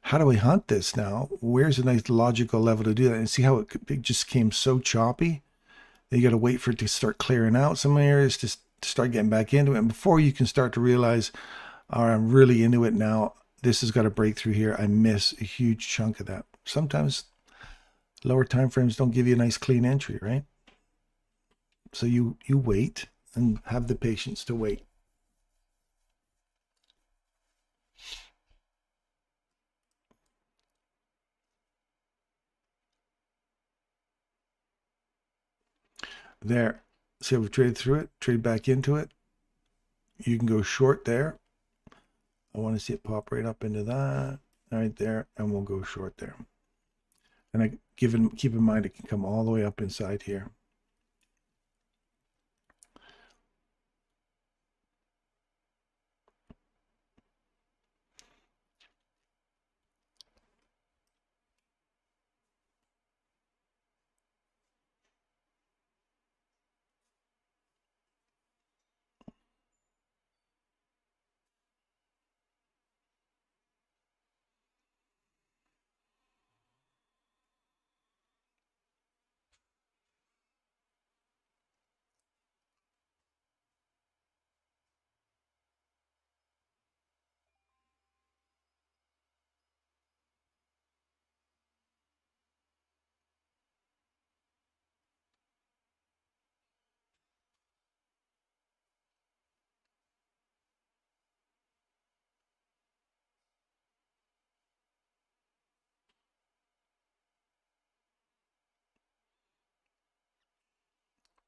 how do I hunt this now? Where's a nice logical level to do that? And see how it just came so choppy? You got to wait for it to start clearing out some areas to start getting back into it. And before you can start to realize, all right, I'm really into it now. This has got to break through here. I miss a huge chunk of that. Sometimes lower time frames don't give you a nice clean entry, right? So you wait and have the patience to wait. There. See how we've traded through it, trade back into it. You can go short there. I want to see it pop right up into that right there, and we'll go short there. And keep in mind it can come all the way up inside here.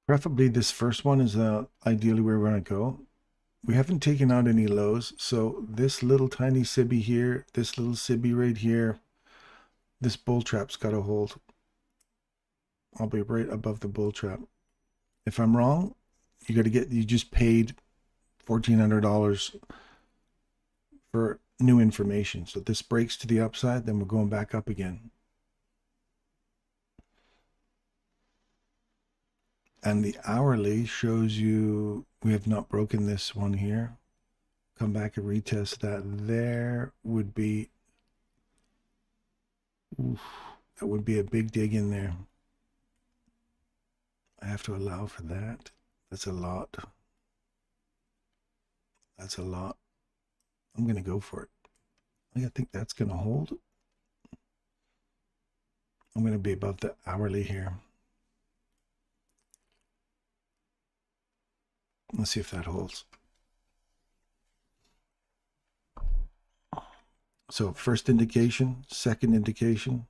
Preferably this first one is ideally where we're going to go. We haven't taken out any lows, so this little tiny sibby here, this little sibby right here, this bull trap's got to hold. I'll be right above the bull trap. If I'm wrong, you just paid $1,400 for new information. So this breaks to the upside, then we're going back up again. And the hourly shows you we have not broken this one here. Come back and retest that. There would be, that would be a big dig in there. I have to allow for that. That's a lot. That's a lot. I'm going to go for it. I think that's going to hold. I'm going to be above the hourly here. Let's see if that holds. So first indication, second indication,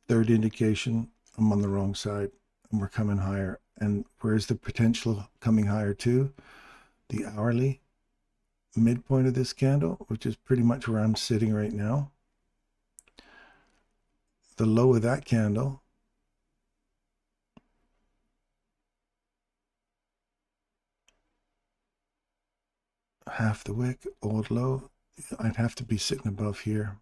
third indication, I'm on the wrong side and we're coming higher. And where's the potential coming higher to? The hourly midpoint of this candle, which is pretty much where I'm sitting right now. The low of that candle, half the wick, old low, I'd have to be sitting above here.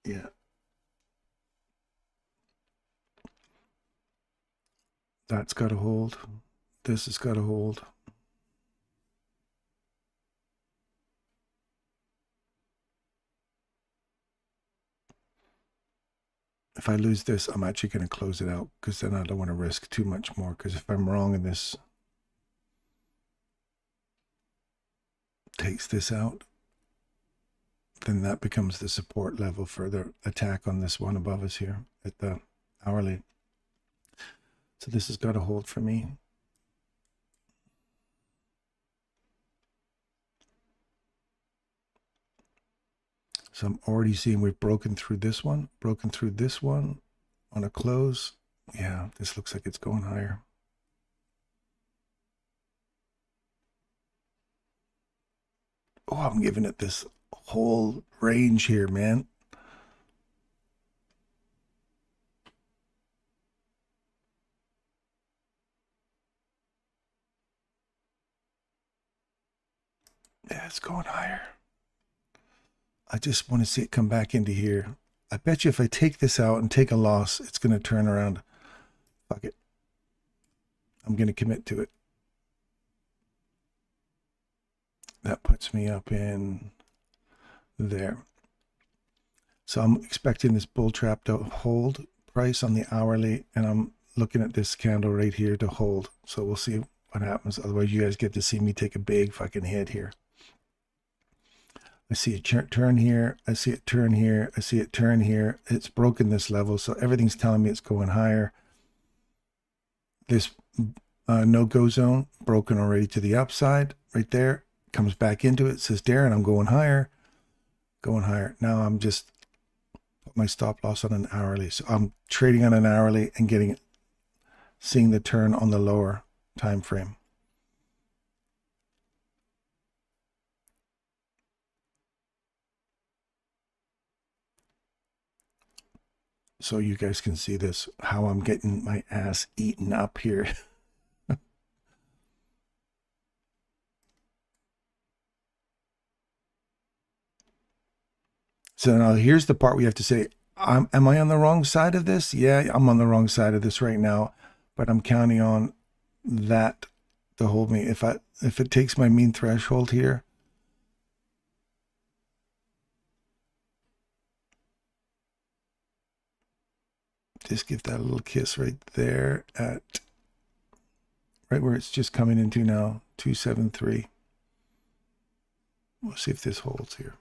Yeah. That's got to hold. This has got to hold. If I lose this, I'm actually going to close it out because then I don't want to risk too much more, because if I'm wrong and this takes this out, then that becomes the support level for the attack on this one above us here at the hourly. So this has got to hold for me. So I'm already seeing we've broken through this one on a close. Yeah, this looks like it's going higher. Oh, I'm giving it this whole range here, man. Yeah, it's going higher. I just want to see it come back into here. I bet you if I take this out and take a loss, it's going to turn around. Fuck it. I'm going to commit to it. That puts me up in there. So I'm expecting this bull trap to hold price on the hourly, and I'm looking at this candle right here to hold. So we'll see what happens. Otherwise, you guys get to see me take a big fucking hit here. I see it turn here. I see it turn here. I see it turn here. It's broken this level, so everything's telling me it's going higher. This no-go zone broken already to the upside right there. Comes back into it. Says, Darren, I'm going higher. Going higher. Now I'm just put my stop loss on an hourly. So I'm trading on an hourly and seeing the turn on the lower time frame. So you guys can see this, how I'm getting my ass eaten up here. So now here's the part we have to say, am I on the wrong side of this? Yeah, I'm on the wrong side of this right now, but I'm counting on that to hold me. If it takes my mean threshold here, just give that a little kiss right there at right where it's just coming into now, 273. We'll see if this holds here.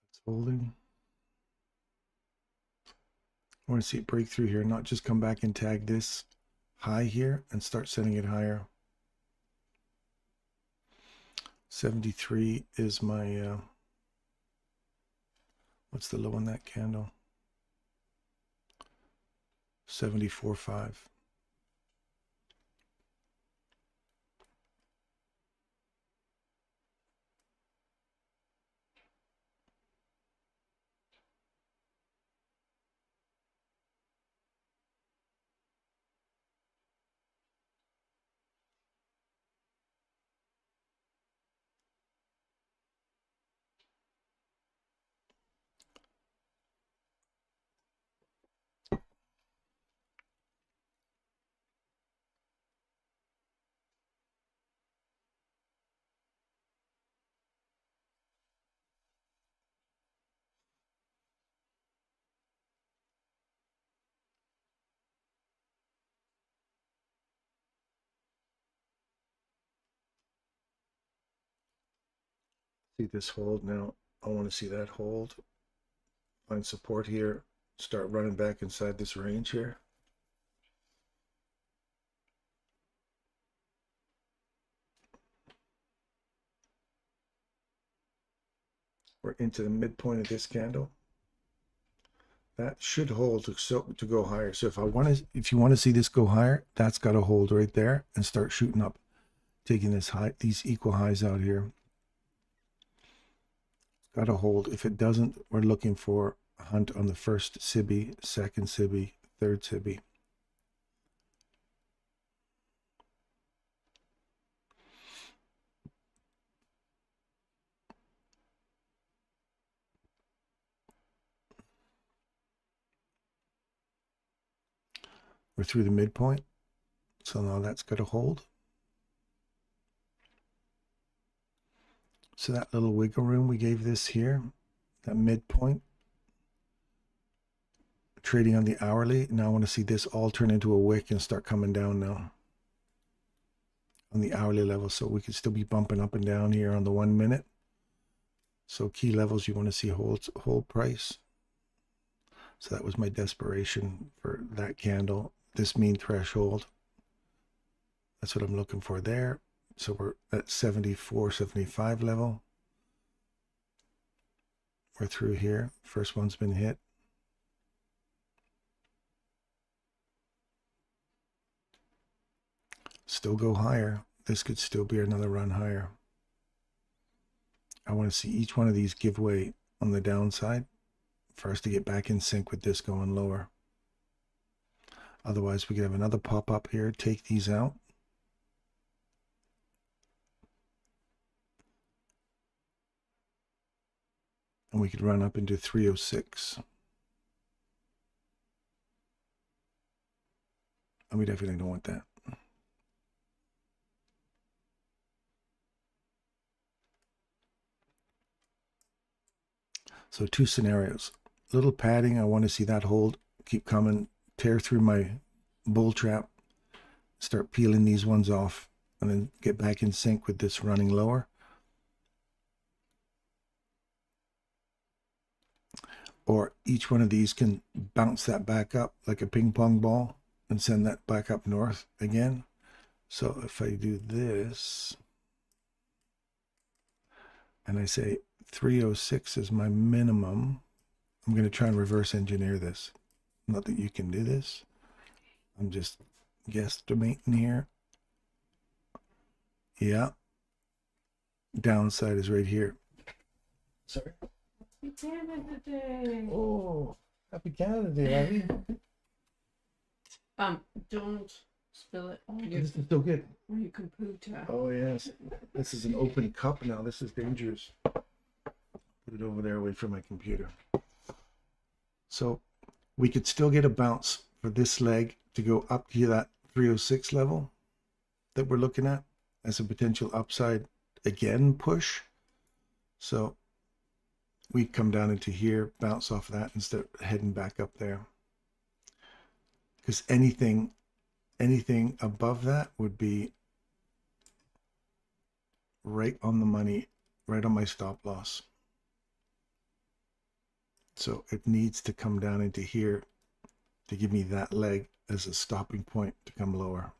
It's holding. I want to see it break through here, not just come back and tag this high here and start sending it higher. 73 is my, what's the low on that candle? 74.5. See this hold now. I want to see that hold. Find support here. Start running back inside this range here. We're into the midpoint of this candle. That should hold to go higher. So if you want to see this go higher, that's got to hold right there and start shooting up, taking these equal highs out here. Got to hold. If it doesn't, we're looking for a hunt on the first SIBI, second SIBI, third SIBI. We're through the midpoint. So now that's got to hold. So that little wiggle room we gave this here, that midpoint, trading on the hourly. Now I want to see this all turn into a wick and start coming down now on the hourly level. So we could still be bumping up and down here on the 1 minute. So key levels you want to see hold price. So that was my desperation for that candle. This mean threshold. That's what I'm looking for there. So we're at 74, 75 level. We're through here. First one's been hit. Still go higher. This could still be another run higher. I want to see each one of these give way on the downside for us to get back in sync with this going lower. Otherwise, we could have another pop up here, take these out. And we could run up into 306. And we definitely don't want that. So two scenarios. Little padding, I want to see that hold, keep coming, tear through my bull trap, start peeling these ones off, and then get back in sync with this running lower. Or each one of these can bounce that back up like a ping pong ball and send that back up north again. So if I do this, and I say 306 is my minimum, I'm going to try and reverse engineer this. Not that you can do this. I'm just guesstimating here. Yeah. Downside is right here. Sorry. Happy Canada Day. Oh, happy Canada Day, Abby. Don't spill it on your, This is so good. or you can poo to. Oh, yes. This is an open cup now. This is dangerous. Put it over there away from my computer. So we could still get a bounce for this leg to go up to that 306 level that we're looking at as a potential upside again push. So we come down into here, bounce off that and start heading back up there. Because anything above that would be right on the money, right on my stop loss. So it needs to come down into here to give me that leg as a stopping point to come lower.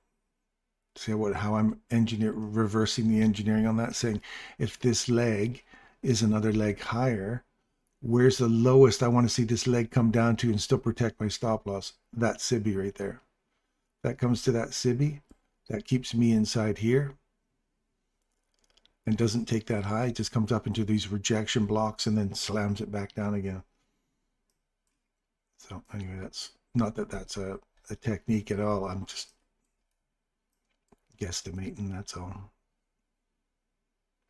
See how I'm reversing the engineering on that, saying if this leg is another leg higher, where's the lowest I want to see this leg come down to and still protect my stop loss? That SIBI right there. That comes to that SIBI. That keeps me inside here and doesn't take that high. It just comes up into these rejection blocks and then slams it back down again. So anyway, that's not that that's a technique at all. I'm just guesstimating, that's all.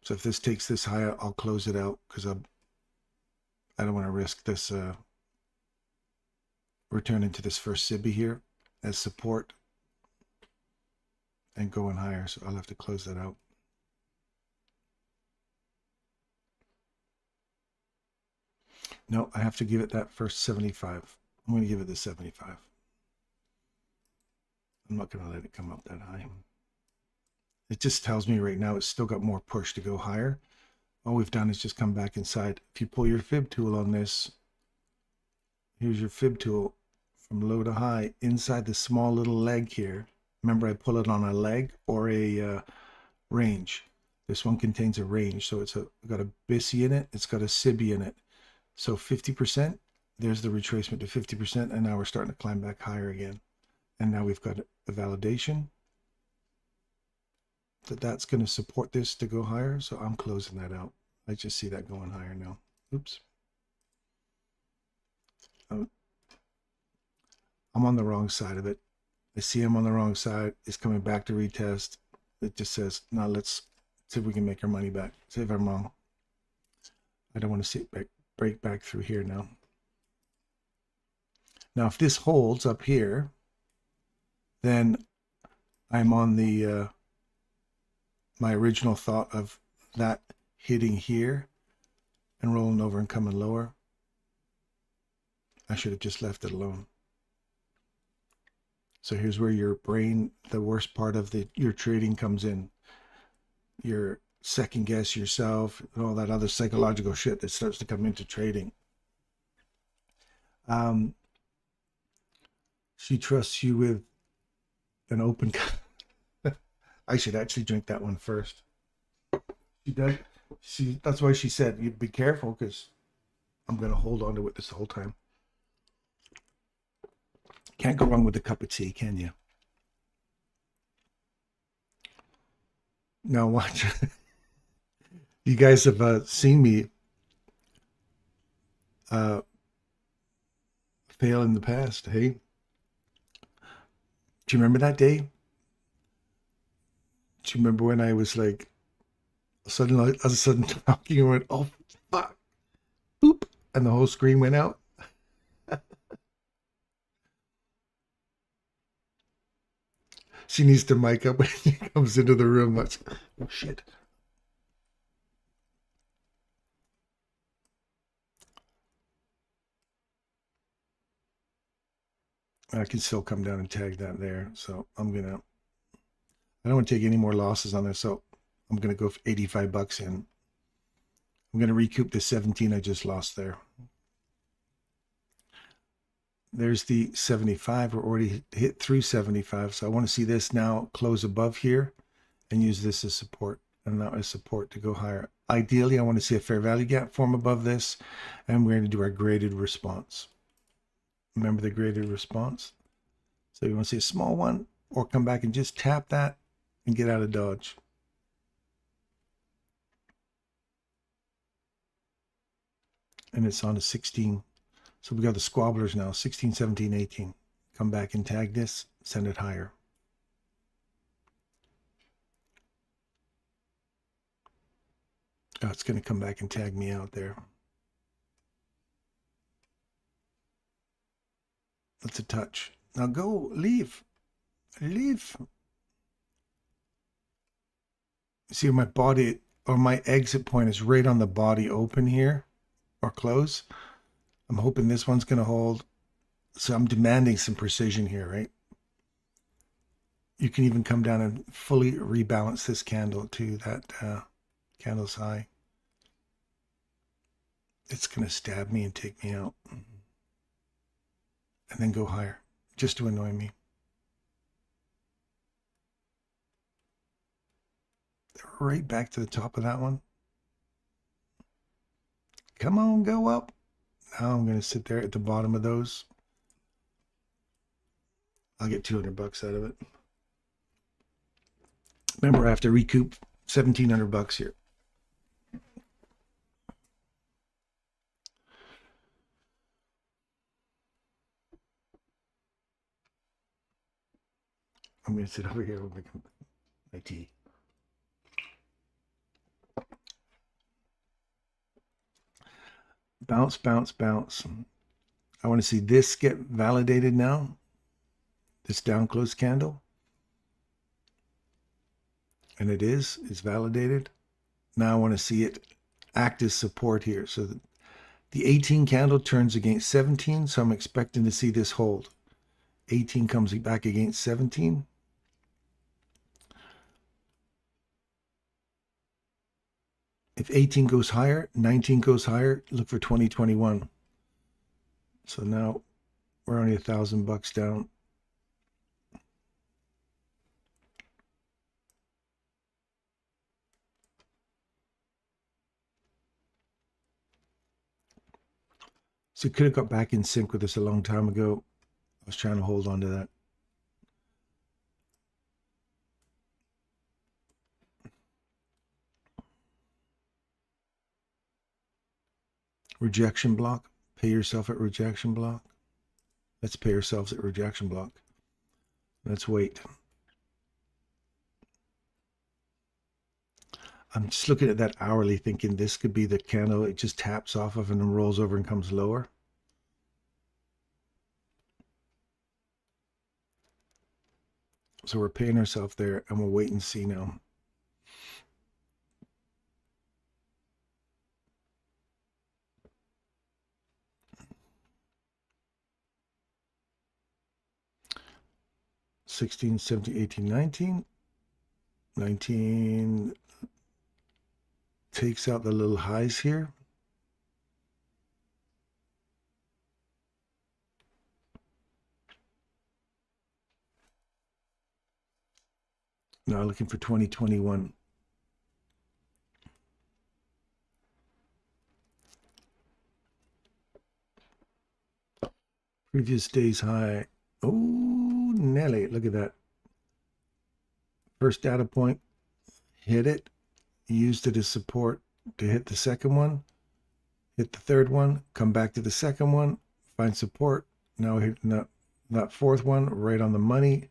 So if this takes this higher, I'll close it out because I don't want to risk this returning to this first SIBI here as support and going higher. So I'll have to close that out. No, I have to give it that first 75. I'm going to give it the 75. I'm not going to let it come up that high. It just tells me right now it's still got more push to go higher. All we've done is just come back inside. If you pull your fib tool on this, here's your fib tool from low to high inside the small little leg here. Remember, I pull it on a leg or a range. This one contains a range, so it's got a BISI in it. It's got a SIBI in it. So 50%, there's the retracement to 50%, and now we're starting to climb back higher again. And now we've got a validation that that's going to support this to go higher. So I'm closing that out. I just see that going higher now. Oops. I'm on the wrong side of it. I see I'm on the wrong side. It's coming back to retest. It just says, now let's see if we can make our money back. See if I'm wrong. I don't want to see it break back through here now. Now, if this holds up here, then I'm on the my original thought of that hitting here and rolling over and coming lower. I should have just left it alone. So here's where your brain, the worst part of your trading comes in. Your second guess yourself and all that other psychological shit that starts to come into trading. She trusts you with an open. I should actually drink that one first. She does. That's why she said you'd be careful, because I'm going to hold on to it this whole time. Can't go wrong with a cup of tea, can you? Now watch. You guys have seen me fail in the past, hey? Do you remember that day? Do you remember when I was like, all of a sudden talking and went, oh, fuck, boop, and the whole screen went out? She needs to mic up when she comes into the room. That's, oh, shit. I can still come down and tag that there. So I don't want to take any more losses on this. So I'm going to go for 85 bucks in. I'm going to recoup the 17 I just lost there. There's the 75. We're already hit through 75. So I want to see this now close above here and use this as support, and not as support to go higher. Ideally, I want to see a fair value gap form above this, and we're going to do our graded response. Remember the graded response? So you want to see a small one, or come back and just tap that and get out of dodge. And it's on to 16. So we got the squabblers now, 16, 17, 18. Come back and tag this, send it higher. Oh, it's going to come back and tag me out there. That's a touch. Now go, leave. Leave. See, my body, or my exit point is right on the body open here, or close. I'm hoping this one's going to hold. So I'm demanding some precision here, right? You can even come down and fully rebalance this candle to that candle's high. It's going to stab me and take me out. And then go higher, just to annoy me. Right back to the top of that one. Come on, go up. Now I'm going to sit there at the bottom of those. I'll get 200 bucks out of it. Remember, I have to recoup 1,700 bucks here. I'm going to sit over here with my tea. Bounce, bounce, bounce. I want to see this get validated now. This down close candle. And it's validated. Now I want to see it act as support here. So the 18 candle turns against 17. So I'm expecting to see this hold. 18 comes back against 17. If 18 goes higher, 19 goes higher, look for 2021. So now we're only $1,000 down. So could have got back in sync with this a long time ago. I was trying to hold on to that. Rejection block. Pay yourself at rejection block. Let's pay ourselves at rejection block. Let's wait. I'm just looking at that hourly thinking this could be the candle it just taps off of and then rolls over and comes lower. So we're paying ourselves there, and we'll wait and see now. $16, $17, $18, $19. $19 takes out the little highs here. Now looking for 2021. Previous day's high. Oh, Nelly, look at that. First data point, hit it, used it as support to hit the second one, hit the third one, come back to the second one, find support. Now hitting that fourth one right on the money.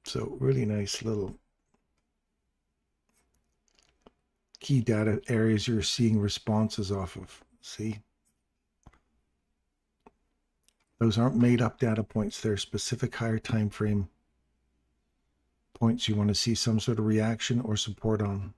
So really nice little key data areas you're seeing responses off of. See? Those aren't made up data points. They're specific higher time frame points you want to see some sort of reaction or support on.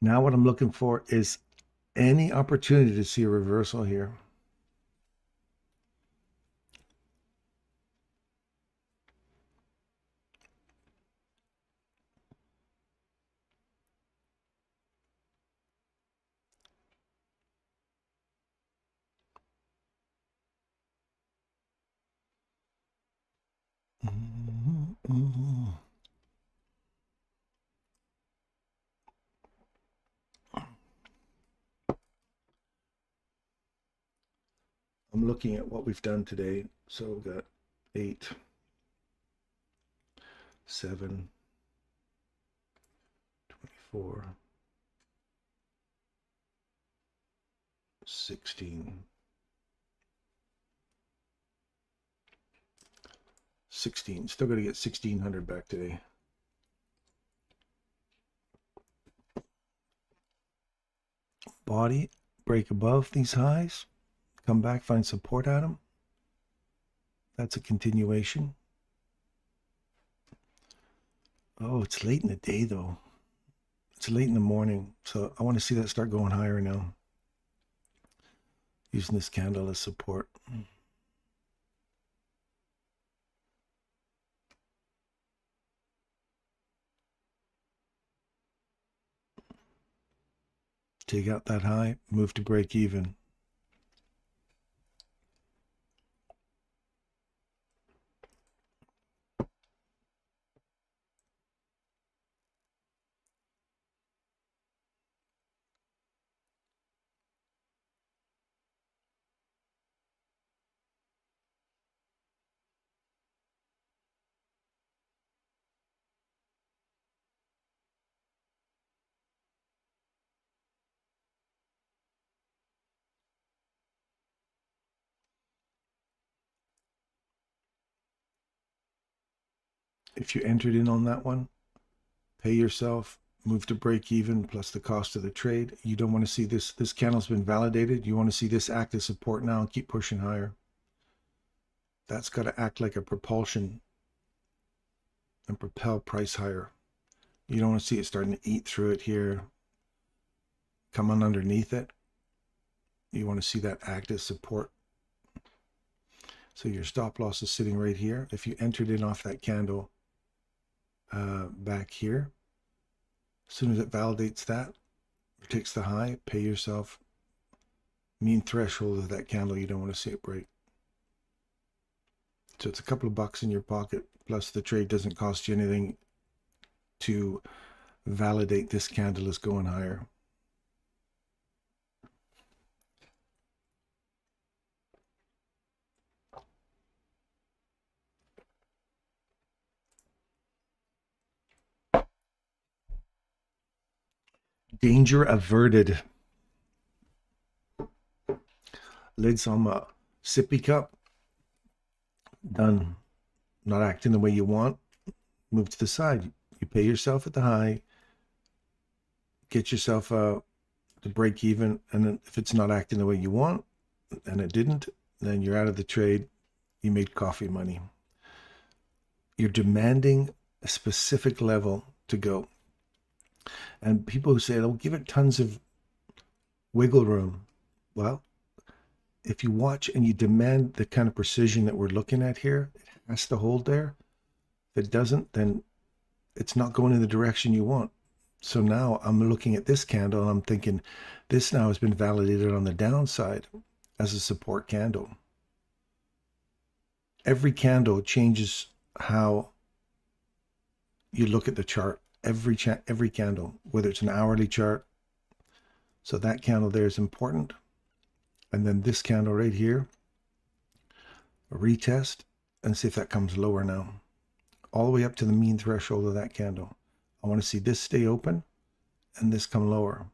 Now what I'm looking for is any opportunity to see a reversal here. I'm looking at what we've done today. So we've got 8, 7, 24, 16, 16. Still going to get 1,600 back today. Body, break above these highs. Come back, find support at them. That's a continuation. Oh, it's late in the day though. It's late in the morning. So I want to see that start going higher now. Using this candle as support. Take out that high, move to break even. If you entered in on that one, pay yourself, move to break even plus the cost of the trade. You don't want to see this candle's been validated. You want to see this act as support now and keep pushing higher. That's got to act like a propulsion and propel price higher. You don't want to see it starting to eat through it here, come on underneath it. You want to see that act as support. So your stop loss is sitting right here. If you entered in off that candle back here, as soon as it validates that, or takes the high, pay yourself mean threshold of that candle. You don't want to see it break. So it's a couple of bucks in your pocket, plus the trade doesn't cost you anything to validate this candle is going higher. Danger averted. Lids on my sippy cup. Done. Not acting the way you want. Move to the side. You pay yourself at the high. Get yourself to break even. And then if it's not acting the way you want, and it didn't, then you're out of the trade. You made coffee money. You're demanding a specific level to go. And people who say, "Oh, give it tons of wiggle room." Well, if you watch and you demand the kind of precision that we're looking at here, it has to hold there. If it doesn't, then it's not going in the direction you want. So now I'm looking at this candle and I'm thinking, this now has been validated on the downside as a support candle. Every candle changes how you look at the chart. Every candle, whether it's an hourly chart. So that candle there is important. And then this candle right here, a retest, and see if that comes lower now. All the way up to the mean threshold of that candle. I want to see this stay open and this come lower.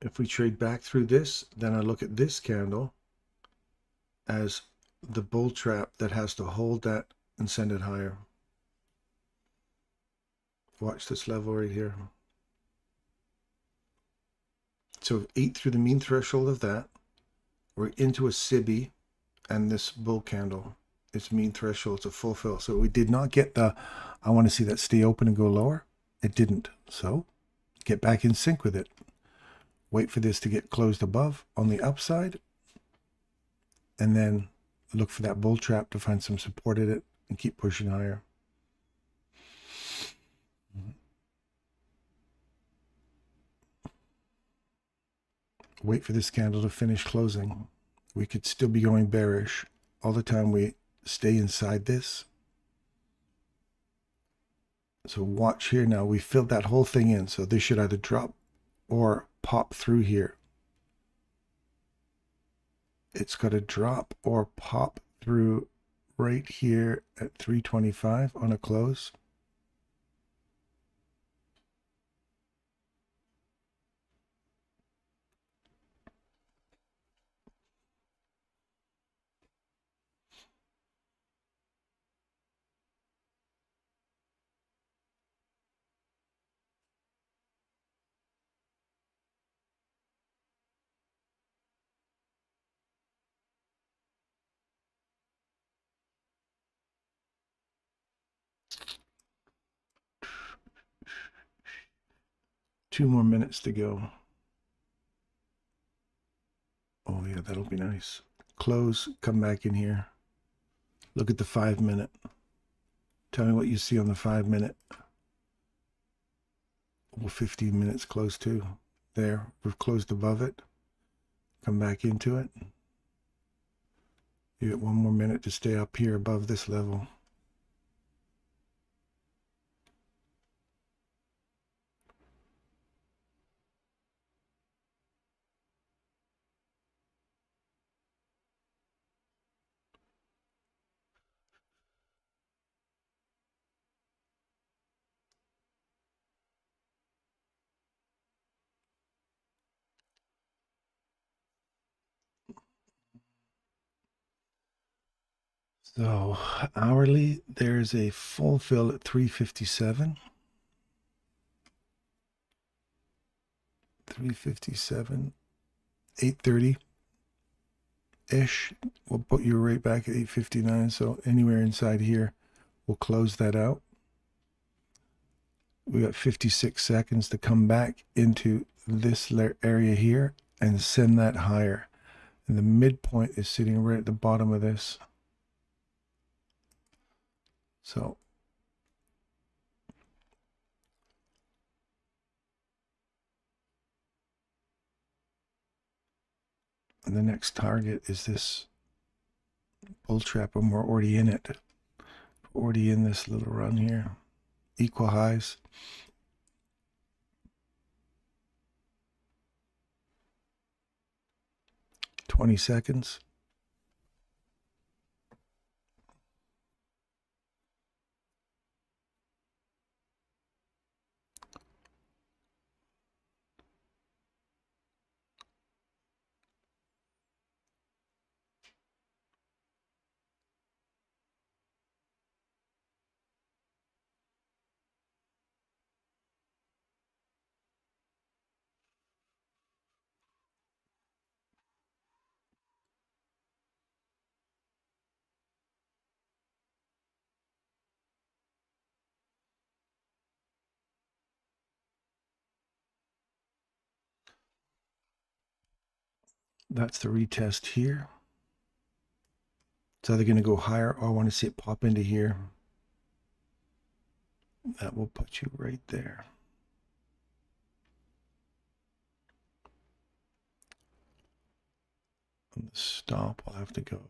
If we trade back through this, then I look at this candle as the bull trap that has to hold that and send it higher. Watch this level right here. So 8 through the mean threshold of that, we're into a SIBI and this bull candle. Its mean threshold to fulfill. So we did not get the, I want to see that stay open and go lower. It didn't. So get back in sync with it. Wait for this to get closed above on the upside. And then look for that bull trap to find some support in it and keep pushing higher. Wait for this candle to finish closing. We could still be going bearish all the time we stay inside this. So watch here now. We filled that whole thing in. So this should either drop or pop through here. It's got to drop or pop through right here at 325 on a close. Two more minutes to go. Oh yeah, that'll be nice. Close, come back in here. Look at the 5 minute. Tell me what you see on the 5 minute. Well, 15 minutes close too. There, we've closed above it. Come back into it. You get 1 more minute to stay up here above this level. So hourly, there's a full fill at 357. 357, 830 ish. We'll put you right back at 859. So anywhere inside here, we'll close that out. We got 56 seconds to come back into this area here and send that higher. And the midpoint is sitting right at the bottom of this. So and the next target is this bull trap, and we're already in it. We're already in this little run here. Equal highs. $20 seconds. That's the retest here. It's either going to go higher or I want to see it pop into here. That will put you right there. And the stop will have to go.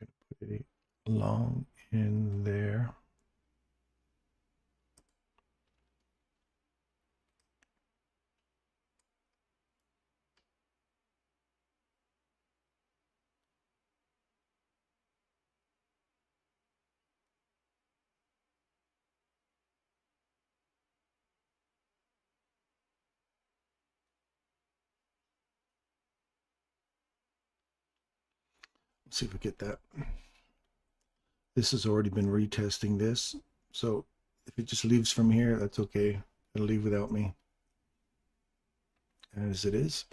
I'm going to put a long in there. Let's see if we get that. This has already been retesting this. So if it just leaves from here, that's okay. It'll leave without me. As it is.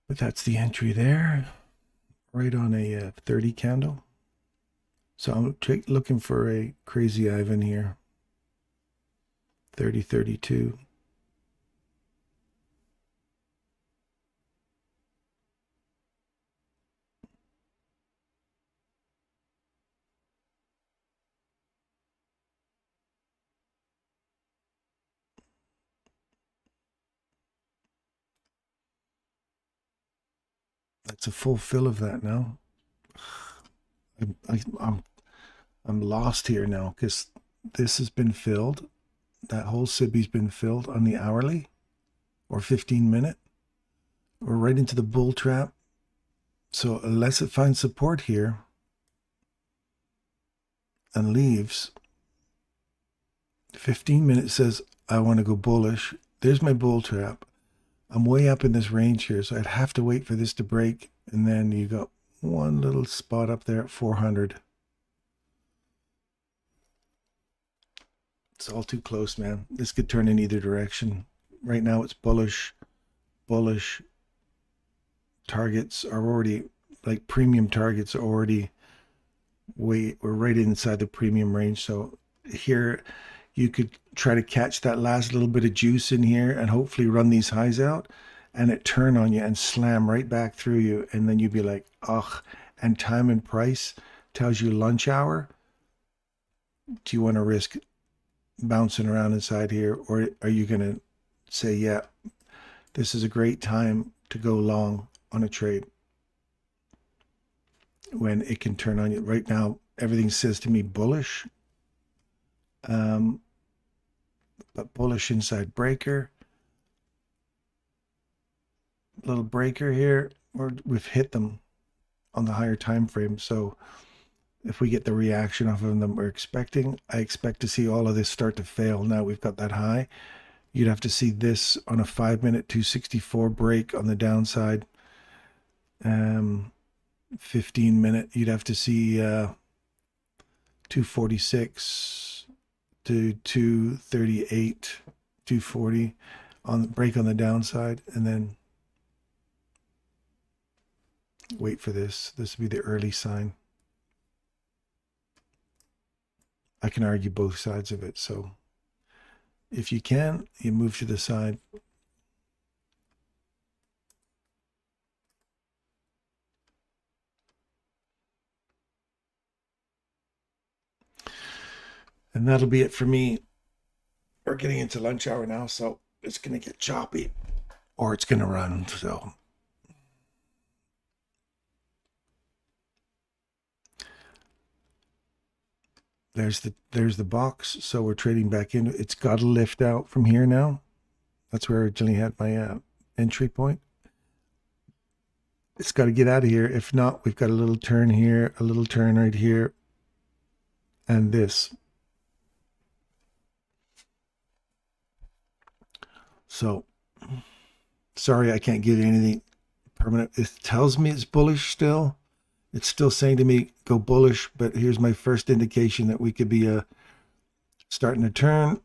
But that's the entry there. Right on a 30 candle. So I'm looking for a crazy Ivan here. 30.32. That's a full fill of that now. I'm lost here now because this has been filled. That whole SIBI's been filled on the hourly or 15-minute. We're right into the bull trap. So unless it finds support here and leaves, 15-minute says, I want to go bullish. There's my bull trap. I'm way up in this range here, so I'd have to wait for this to break. And then you got one little spot up there at 400. It's all too close, man. This could turn in either direction. Right now it's bullish. Bullish targets are already, like premium targets are already we're right inside the premium range. So here you could try to catch that last little bit of juice in here and hopefully run these highs out and it turn on you and slam right back through you. And then you'd be like, ugh. And time and price tells you lunch hour. Do you want to risk bouncing around inside here, or are you going to say, yeah, this is a great time to go long on a trade when it can turn on you? Right now everything says to me bullish, but bullish inside breaker, little breaker here, or we've hit them on the higher time frame. So if we get the reaction off of them that we're expecting, I expect to see all of this start to fail. Now we've got that high. You'd have to see this on a 5-minute 264 break on the downside. 15-minute, you'd have to see 246 to 238, 240 on the break on the downside, and then wait for this. This would be the early sign. I can argue both sides of it. So if you can, you move to the side. And that'll be it for me. We're getting into lunch hour now, so it's going to get choppy or it's going to run. So there's the box. So we're trading back in. It's got to lift out from here now. That's where I originally had my entry point. It's got to get out of here. If not, we've got a little turn here, a little turn right here, and this. So sorry, I can't give you anything permanent. It tells me it's bullish still. It's still saying to me, go bullish, but here's my first indication that we could be starting to turn.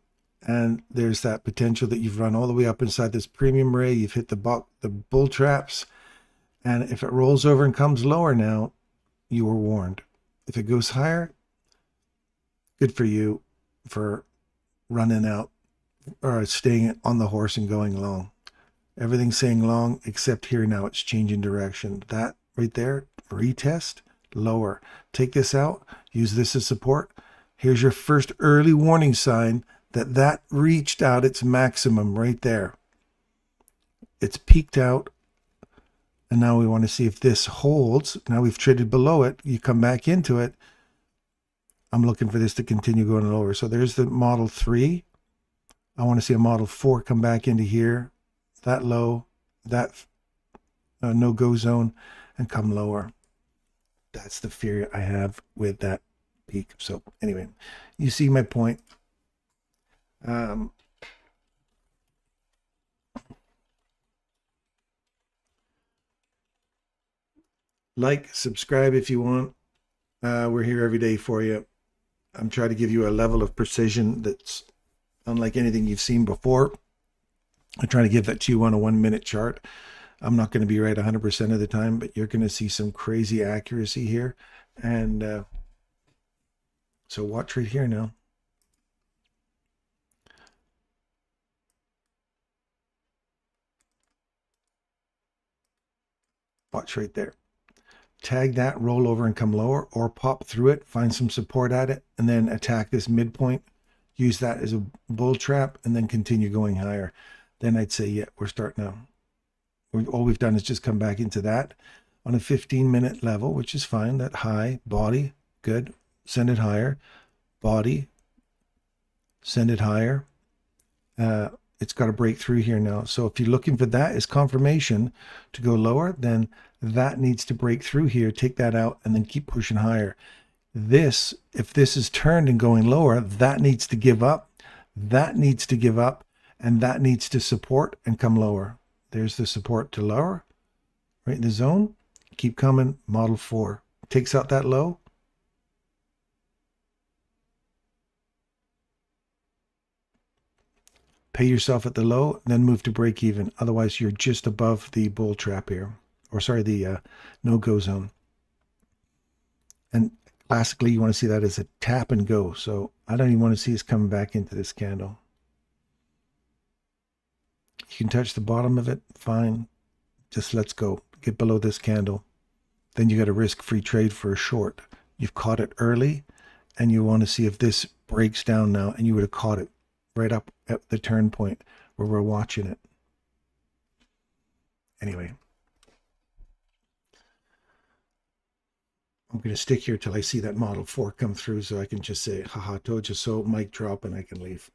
And there's that potential that you've run all the way up inside this premium ray. You've hit the bull traps. And if it rolls over and comes lower now, you were warned. If it goes higher, good for you for running out or staying on the horse and going long. Everything's saying long, except here now it's changing direction. That right there, retest, lower. Take this out, use this as support. Here's your first early warning sign that reached out its maximum right there. It's peaked out. And now we want to see if this holds. Now we've traded below it. You come back into it. I'm looking for this to continue going lower. So there's the model 3. I want to see a model 4 come back into here. That low, that no-go zone, and come lower. That's the fear I have with that peak. So anyway, you see my point. Like, subscribe if you want. We're here every day for you. I'm trying to give you a level of precision that's unlike anything you've seen before. I'm trying to give that to you on a 1-minute chart. I'm not going to be right 100% of the time, but you're going to see some crazy accuracy here. And so watch right here now. Watch right there. Tag that, roll over and come lower, or pop through it, find some support at it, and then attack this midpoint. Use that as a bull trap, and then continue going higher. Then I'd say, yeah, we're starting now. All we've done is just come back into that on a 15-minute level, which is fine. That high, body, good. Send it higher. Body, send it higher. It's got to break through here now. So if you're looking for that as confirmation to go lower, then that needs to break through here. Take that out and then keep pushing higher. This, if this is turned and going lower, that needs to give up. That needs to give up. And that needs to support and come lower. There's the support to lower. Right in the zone. Keep coming. Model 4. Takes out that low. Pay yourself at the low, then move to break even. Otherwise, you're just above the bull trap here. Or sorry, the no-go zone. And classically, you want to see that as a tap and go. So I don't even want to see us coming back into this candle. You can touch the bottom of it, fine. Just let's go. Get below this candle. Then you got a risk-free trade for a short. You've caught it early, and you want to see if this breaks down now, and you would have caught it right up at the turn point where we're watching it. Anyway, I'm going to stick here till I see that model 4 come through so I can just say, haha, told you so, mic drop, and I can leave.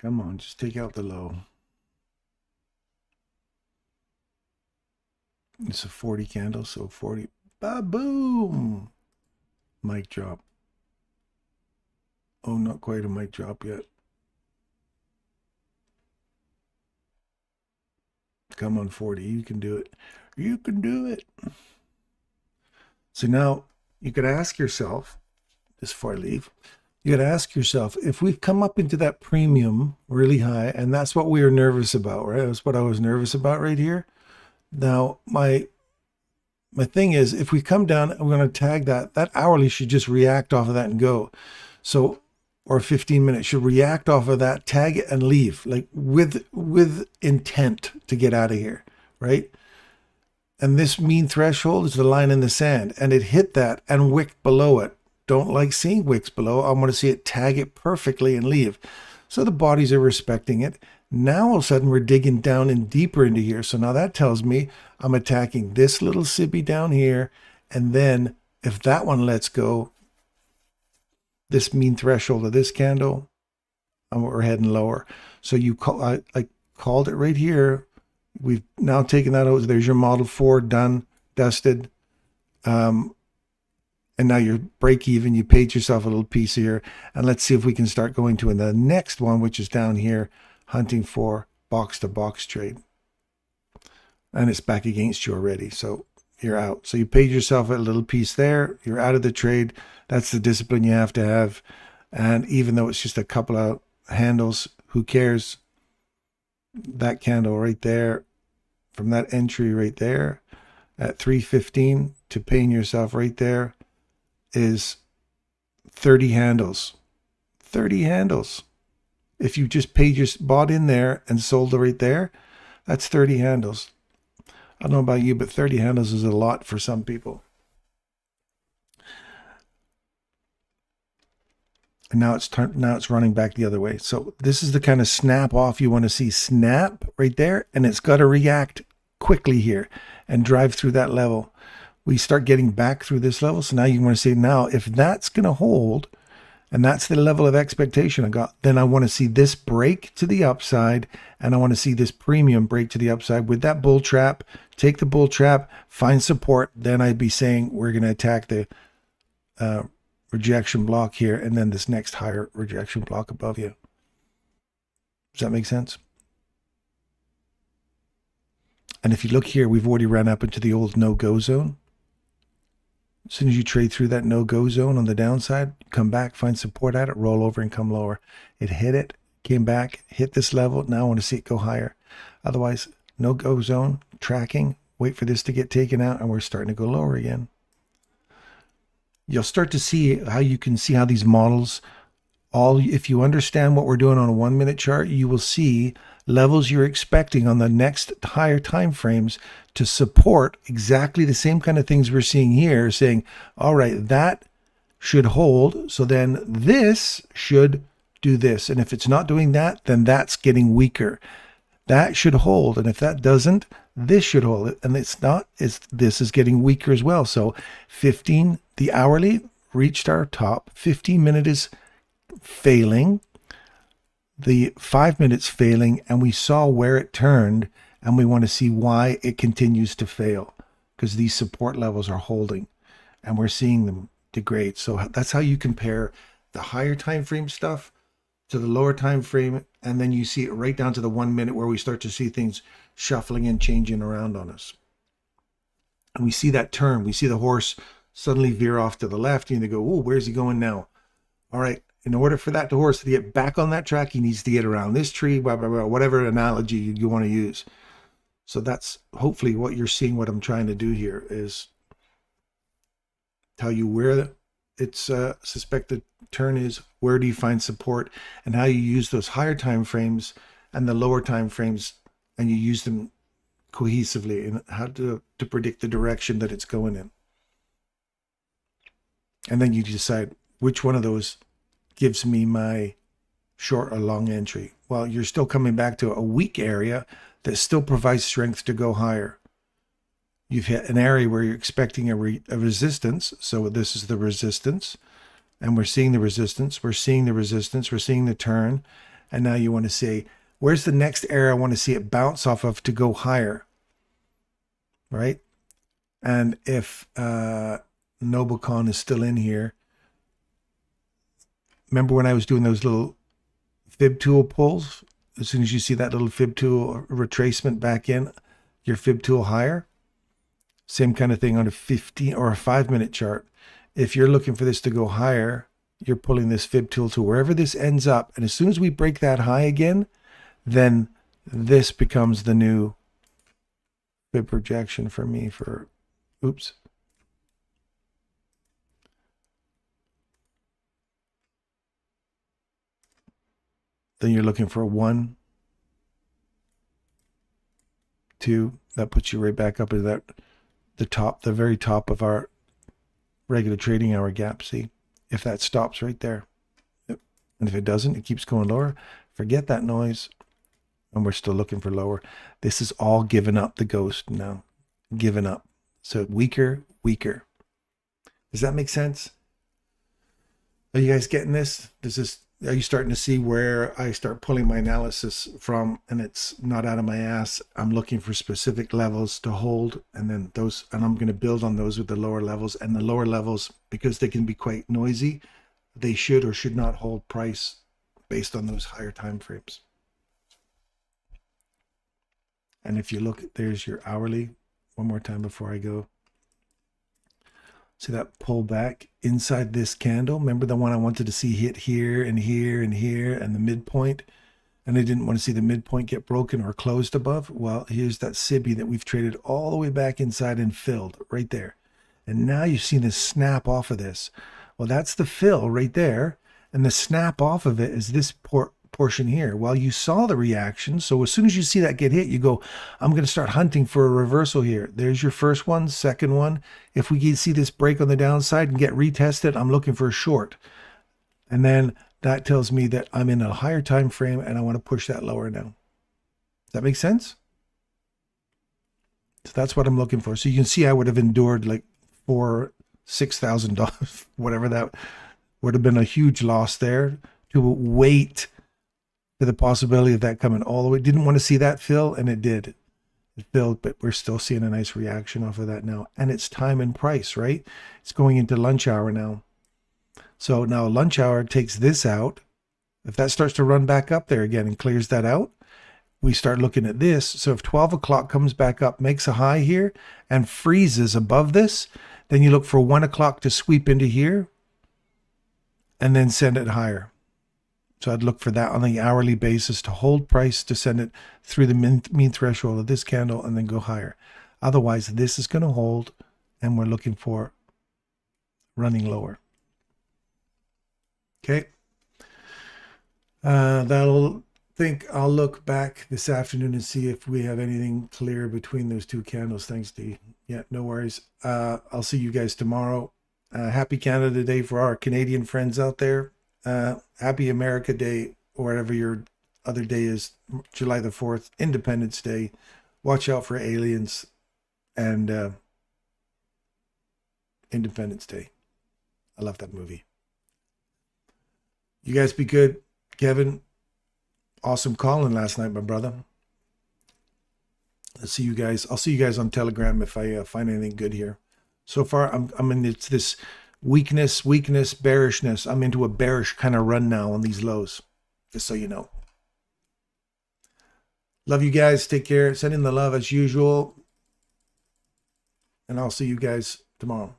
Come on, just take out the low. It's a 40 candle, so 40. Ba-boom! Mic drop. Oh, not quite a mic drop yet. Come on, 40. You can do it. You can do it. So now you could ask yourself, just before I leave, you got to ask yourself, if we've come up into that premium really high, and that's what we were nervous about, right? That's what I was nervous about right here. Now, my thing is, if we come down and we're going to tag that hourly should just react off of that and go. So, or 15 minutes should react off of that, tag it and leave, like with intent to get out of here, right? And this mean threshold is the line in the sand, and it hit that and wicked below it. Don't like seeing wicks below. I want to see it tag it perfectly and leave. So the bodies are respecting it. Now all of a sudden we're digging down and deeper into here. So now that tells me I'm attacking this little sibby down here. And then if that one lets go, this mean threshold of this candle, we're heading lower. So you call, I called it right here. We've now taken that out. There's your model 4 done, dusted. And now you're break even. You paid yourself a little piece here. And let's see if we can start going to the next one, which is down here, hunting for box to box trade. And it's back against you already. So you're out. So you paid yourself a little piece there. You're out of the trade. That's the discipline you have to have. And even though it's just a couple of handles, who cares? That candle right there, from that entry right there at 315 to paying yourself right there is 30 handles. 30 handles. If you just paid your bought in there and sold it right there, that's 30 handles. I don't know about you, but 30 handles is a lot for some people. And now it's running back the other way. So this is the kind of snap off you want to see. Snap right there, and it's got to react quickly here and drive through that level. We start getting back through this level. So now you want to say, now if that's going to hold, and that's the level of expectation I got, then I want to see this break to the upside, and I want to see this premium break to the upside with that bull trap. Take the bull trap, find support. Then I'd be saying we're going to attack the rejection block here, and then this next higher rejection block above you. Does that make sense? And if you look here, we've already ran up into the old no-go zone. As soon as you trade through that no-go zone on the downside, come back, find support at it, roll over and come lower. It hit it, came back, hit this level. Now I want to see it go higher. Otherwise, no-go zone, tracking, wait for this to get taken out, and we're starting to go lower again. You'll start to see how you can see how these models, if you understand what we're doing on a 1 minute chart, you will see levels you're expecting on the next higher time frames to support exactly the same kind of things we're seeing here, saying, all right, that should hold. So then this should do this. And if it's not doing that, then that's getting weaker. That should hold. And if that doesn't, this should hold. And it's not, this is getting weaker as well. So 15, the hourly reached our top. 15 minute is failing. The 5 minutes failing, and we saw where it turned, and we want to see why it continues to fail, because these support levels are holding and we're seeing them degrade. So that's how you compare the higher time frame stuff to the lower time frame, and then you see it right down to the 1 minute where we start to see things shuffling and changing around on us. And we see that turn. We see the horse suddenly veer off to the left, and they go, oh, where's he going now? All right. In order for that horse to get back on that track, he needs to get around this tree, blah, blah, blah, whatever analogy you want to use. So that's hopefully what you're seeing. What I'm trying to do here is tell you where it's suspected turn is, where do you find support, and how you use those higher time frames and the lower time frames, and you use them cohesively, and how to predict the direction that it's going in. And then you decide which one of those gives me my short or long entry. Well, you're still coming back to a weak area that still provides strength to go higher. You've hit an area where you're expecting a resistance. So this is the resistance, and we're seeing the resistance. We're seeing the resistance. We're seeing the turn. And now you want to say, where's the next area I want to see it bounce off of to go higher, right? And if Noblecon is still in here, remember when I was doing those little fib tool pulls? As soon as you see that little fib tool retracement back in, your fib tool higher. Same kind of thing on a 15 or a 5-minute chart. If you're looking for this to go higher, you're pulling this fib tool to wherever this ends up. And as soon as we break that high again, then this becomes the new fib projection for me for, oops. Then you're looking for a 1, 2. That puts you right back up into that, the very top of our regular trading hour gap. See, if that stops right there, and if it doesn't, it keeps going lower. Forget that noise, and we're still looking for lower. This is all given up the ghost now, given up. So weaker, weaker. Does that make sense? Are you guys getting this? Are you starting to see where I start pulling my analysis from, and it's not out of my ass? I'm looking for specific levels to hold, and then those, and I'm going to build on those with the lower levels. And the lower levels, because they can be quite noisy, they should or should not hold price based on those higher time frames. And if you look, there's your hourly. One more time before I go. See that pull back inside this candle? Remember the one I wanted to see hit here and here and here and the midpoint? And I didn't want to see the midpoint get broken or closed above. Well, here's that SIBI that we've traded all the way back inside and filled right there. And now you've seen this snap off of this. Well, that's the fill right there. And the snap off of it is this portion here. Well, you saw the reaction. So as soon as you see that get hit, you go, I'm going to start hunting for a reversal here. There's your first one, second one. If we can see this break on the downside and get retested, I'm looking for a short. And then that tells me that I'm in a higher time frame and I want to push that lower now. Does that make sense? So that's what I'm looking for. So you can see I would have endured like $6,000, whatever that would have been, a huge loss there, to wait for the possibility of that coming all the way. Didn't want to see that fill, and it did. It filled, but we're still seeing a nice reaction off of that now. And it's time and price, right? It's going into lunch hour now. So now lunch hour takes this out. If that starts to run back up there again and clears that out, we start looking at this. So if 12 o'clock comes back up, makes a high here, and freezes above this, then you look for 1 o'clock to sweep into here and then send it higher. So I'd look for that on the hourly basis to hold price, to send it through the mean threshold of this candle and then go higher. Otherwise, this is going to hold, and we're looking for running lower. Okay. I'll look back this afternoon and see if we have anything clear between those two candles. Thanks, D. Yeah, no worries. I'll see you guys tomorrow. Happy Canada Day for our Canadian friends out there. Happy America Day, or whatever your other day is. July the 4th, Independence Day. Watch out for aliens, and Independence Day. I love that movie. You guys be good. Kevin, awesome calling last night, my brother. I'll see you guys on Telegram if I find anything good here. So far, I'm in this weakness, bearishness. I'm into a bearish kind of run now on these lows, just so you know. Love you guys. Take care. Send in the love as usual. And I'll see you guys tomorrow.